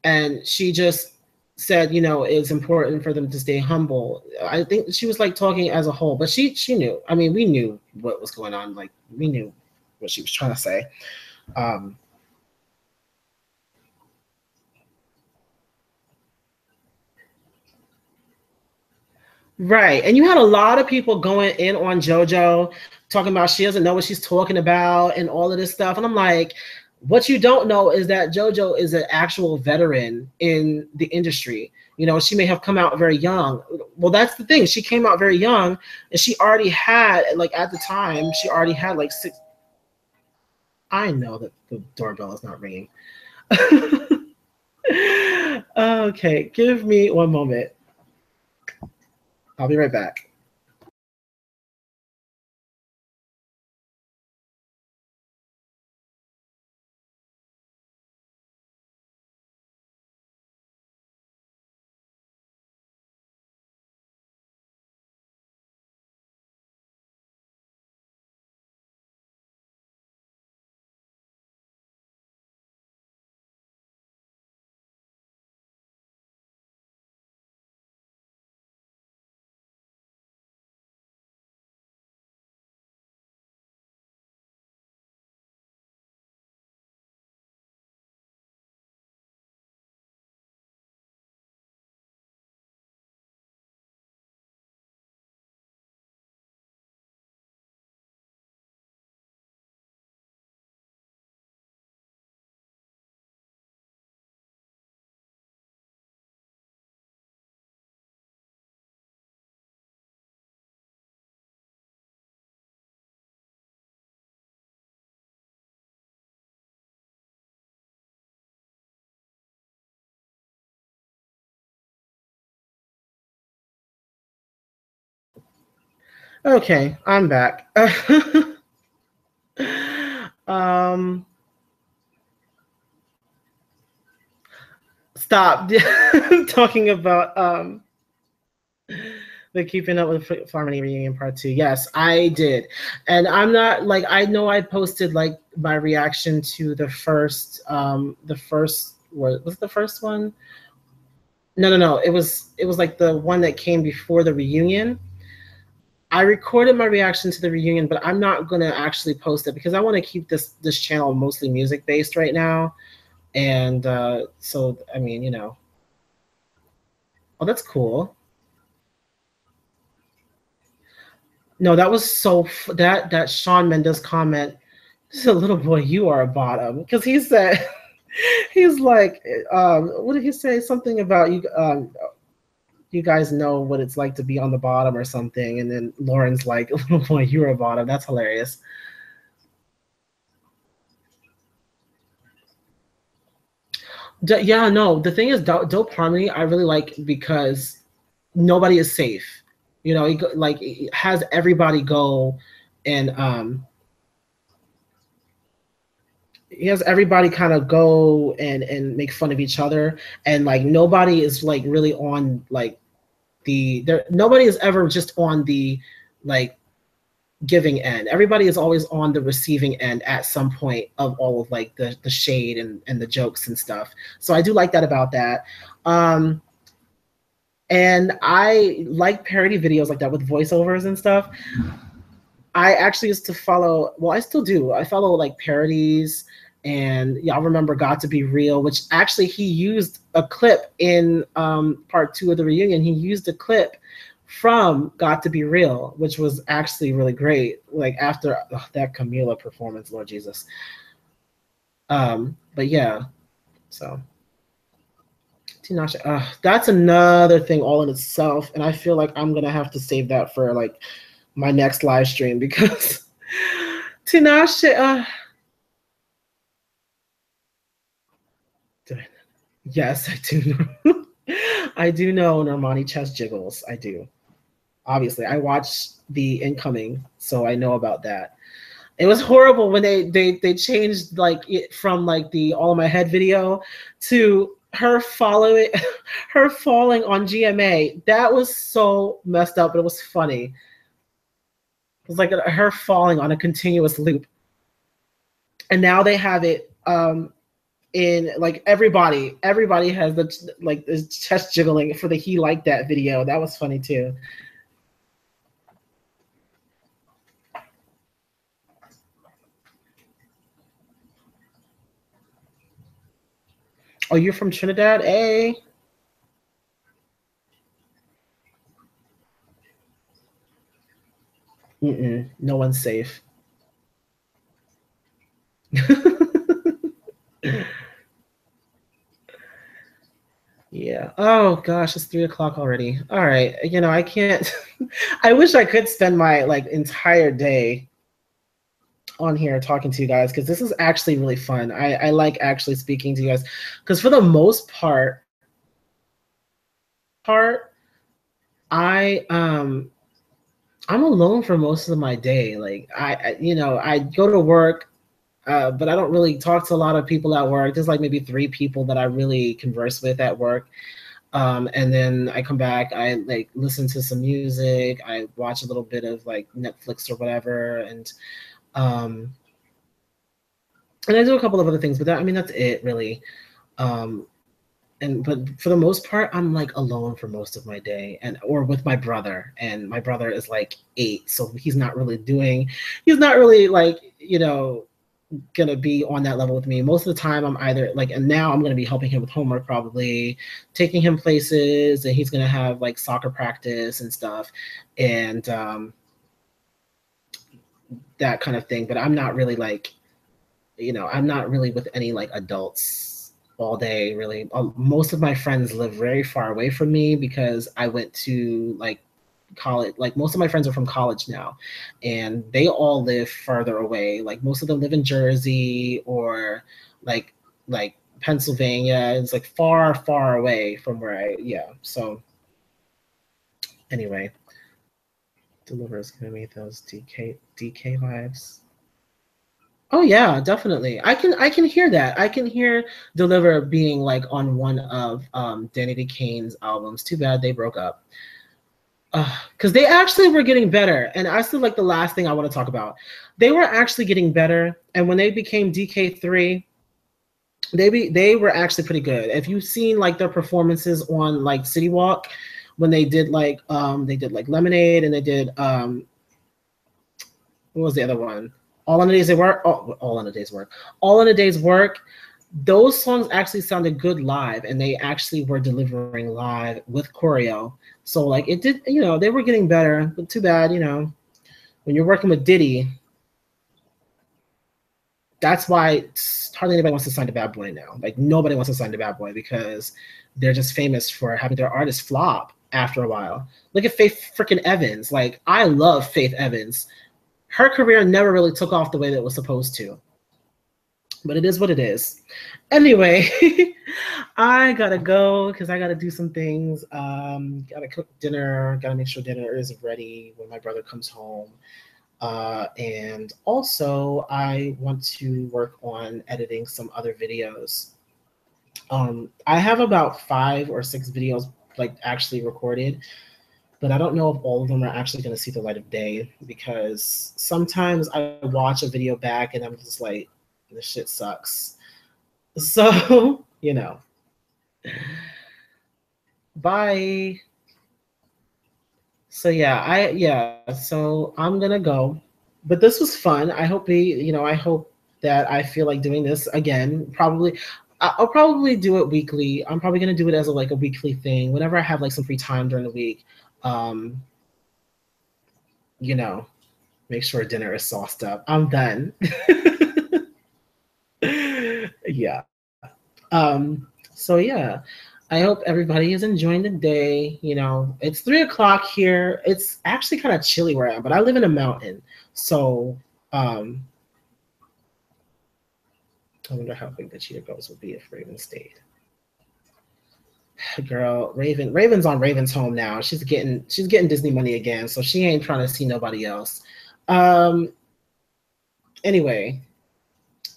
and she just said, it's important for them to stay humble. I think she was like talking as a whole, but she knew. I mean, we knew what was going on. Like we knew what she was trying to say. Um, Right. And you had a lot of people going in on JoJo, talking about she doesn't know what she's talking about and all of this stuff. And I'm like, what you don't know is that JoJo is an actual veteran in the industry. She may have come out very young. Well, that's the thing. She came out very young, and she already had, like, at the time, she already had like six. I know that the doorbell is not ringing. Okay, give me one moment. I'll be right back. Okay, I'm back. um, Stop talking about the Keeping Up with Harmony reunion part 2. Yes, I did, and I'm not like, I know I posted like my reaction to what was the first one? No, no, no. It was like the one that came before the reunion. I recorded my reaction to the reunion, but I'm not gonna actually post it because I want to keep this channel mostly music based right now. And so, I mean, oh, that's cool. No, that was that Shawn Mendes comment. This a little boy, you are a bottom, because he said he's like, what did he say? Something about you. You guys know what it's like to be on the bottom or something. And then Lauren's like, little boy, you're a bottom. That's hilarious. Yeah, no, the thing is, Dope Harmony, I really like because nobody is safe. Like it has everybody go, and he has everybody kind of go and make fun of each other, and like nobody is like really on like nobody is ever just on the like giving end. Everybody is always on the receiving end at some point of all of like the shade and the jokes and stuff. So I do like that about that. And I like parody videos like that with voiceovers and stuff. I actually used to follow, well, I still do. I follow like parodies, and y'all remember Got to Be Real, which actually he used a clip in part 2 of the reunion. He used a clip from Got to Be Real, which was actually really great. Like after that Camila performance, Lord Jesus. But yeah, so Tinashe, that's another thing all in itself, and I feel like I'm gonna have to save that for like my next live stream because Tinashe. Yes, I do know. I do know Normani chest jiggles. I do. Obviously, I watched the incoming, so I know about that. It was horrible when they changed like it from like the all in my head video to her following her falling on GMA. That was so messed up, but it was funny. It was like her falling on a continuous loop. And now they have it in like everybody has the like this chest jiggling for the He Liked That video. That was funny too. Oh, you're from Trinidad? Hey. No one's safe. Yeah. Oh gosh, it's 3 o'clock already. All right. You know, I can't. I wish I could spend my like entire day on here talking to you guys because this is actually really fun. I like actually speaking to you guys because for the most part, I I'm alone for most of my day. Like I go to work, but I don't really talk to a lot of people at work. There's like maybe 3 people that I really converse with at work. And then I come back, I like listen to some music, I watch a little bit of like Netflix or whatever, and I do a couple of other things, but that's it really. But for the most part, I'm like alone for most of my day, or with my brother, and my brother is like 8, so he's not really like gonna be on that level with me. Most of the time I'm either like, and now I'm gonna be helping him with homework, probably taking him places, and he's gonna have like soccer practice and stuff, and that kind of thing. But I'm not really like, I'm not really with any like adults all day really. Most of my friends live very far away from me because I went to like college. Like most of my friends are from college now, and they all live further away. Like most of them live in Jersey or like Pennsylvania. It's like far away from where so anyway, Deliver's gonna meet those DK vibes. Oh yeah, definitely. I can hear that. I can hear Deliver being like on one of Danny DeCane's albums. Too bad they broke up. Because they actually were getting better, and I still like the last thing I want to talk about. They were actually getting better, and when they became DK3, they were actually pretty good. If you've seen like their performances on like City Walk, when they did like Lemonade, and they did what was the other one? All in a Day's Work. All in a Day's Work. All in a Day's Work. Those songs actually sounded good live, and they actually were delivering live with choreo. So like it did, they were getting better, but too bad, when you're working with Diddy, that's why hardly anybody wants to sign to Bad Boy now. Like nobody wants to sign to Bad Boy because they're just famous for having their artists flop after a while. Look at Faith freaking Evans. Like I love Faith Evans. Her career never really took off the way that it was supposed to. But it is what it is. Anyway, I gotta go because I gotta do some things. Gotta cook dinner. Gotta make sure dinner is ready when my brother comes home. And also, I want to work on editing some other videos. I have about 5 or 6 videos like actually recorded, but I don't know if all of them are actually going to see the light of day because sometimes I watch a video back and I'm just like, this shit sucks. So, bye. So so I'm gonna go, but this was fun. I hope I hope that I feel like doing this again. I'll probably do it weekly. I'm probably gonna do it as a weekly thing whenever I have like some free time during the week. You know, make sure dinner is sauced up. I'm done. Yeah. So yeah, I hope everybody is enjoying the day. You know, it's 3 o'clock here. It's actually kind of chilly where I am, but I live in a mountain. So I wonder how big the cheetah girls would be if Raven stayed. Girl, Raven's on Raven's home now. She's getting Disney money again, so she ain't trying to see nobody else. Anyway,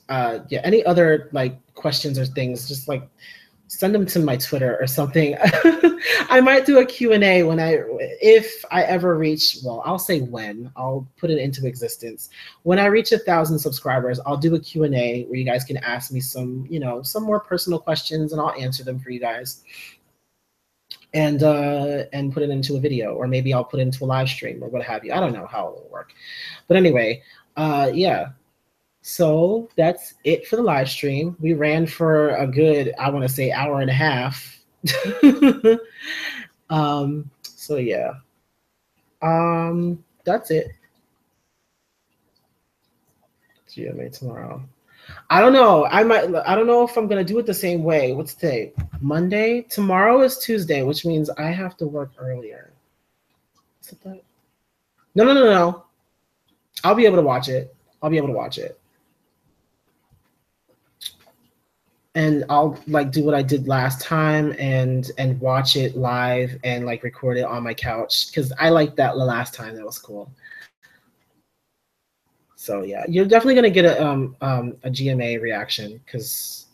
yeah, any other like questions or things, just like send them to my Twitter or something. I might do a Q&A if I ever reach, well, I'll say when, I'll put it into existence. When I reach 1,000 subscribers, I'll do a Q&A where you guys can ask me some, you know, some more personal questions and I'll answer them for you guys. And put it into a video, or maybe I'll put it into a live stream or what have you. I don't know how it will work. But anyway, yeah. So that's it for the live stream. We ran for a good, I want to say, hour and a half. So yeah. That's it. GMA tomorrow. I don't know. I don't know if I'm gonna do it the same way. What's today? Monday? Tomorrow is Tuesday, which means I have to work earlier. Is it that? No. I'll be able to watch it. And I'll like do what I did last time and watch it live and like record it on my couch, because I liked that the last time. That was cool. So yeah, you're definitely gonna get a GMA reaction, because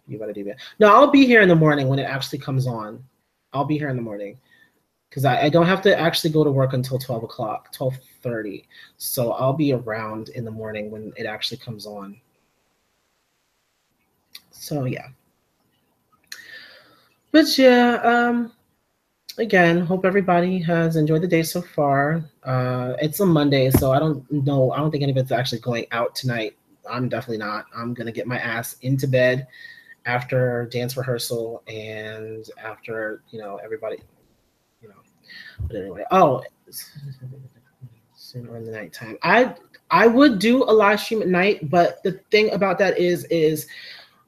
you gotta do that. No, I'll be here in the morning when it actually comes on. I'll be here in the morning, because I don't have to actually go to work until 12 o'clock, 12:30. So I'll be around in the morning when it actually comes on. So yeah. But yeah, again, hope everybody has enjoyed the day so far. It's a Monday, so I don't think anybody's actually going out tonight. I'm definitely not. I'm gonna get my ass into bed after dance rehearsal and after, you know, everybody, you know. But anyway, sooner in the nighttime. I would do a live stream at night, but the thing about that is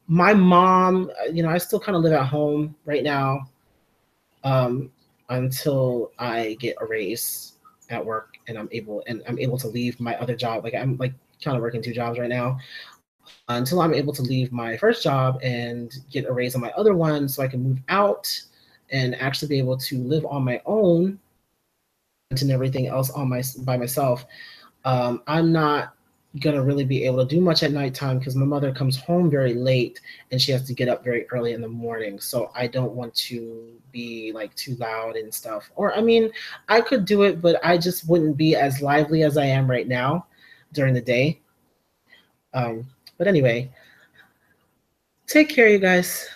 my mom, you know, I still kind of live at home right now. Until I get a raise at work and I'm able to leave my other job. Like I'm like kind of working 2 jobs right now, until I'm able to leave my first job and get a raise on my other one, so I can move out and actually be able to live on my own and everything else by myself. I'm not gonna really be able to do much at nighttime, because my mother comes home very late and she has to get up very early in the morning. So I don't want to be like too loud and stuff. Or I mean, I could do it, but I just wouldn't be as lively as I am right now during the day. But anyway, take care, you guys.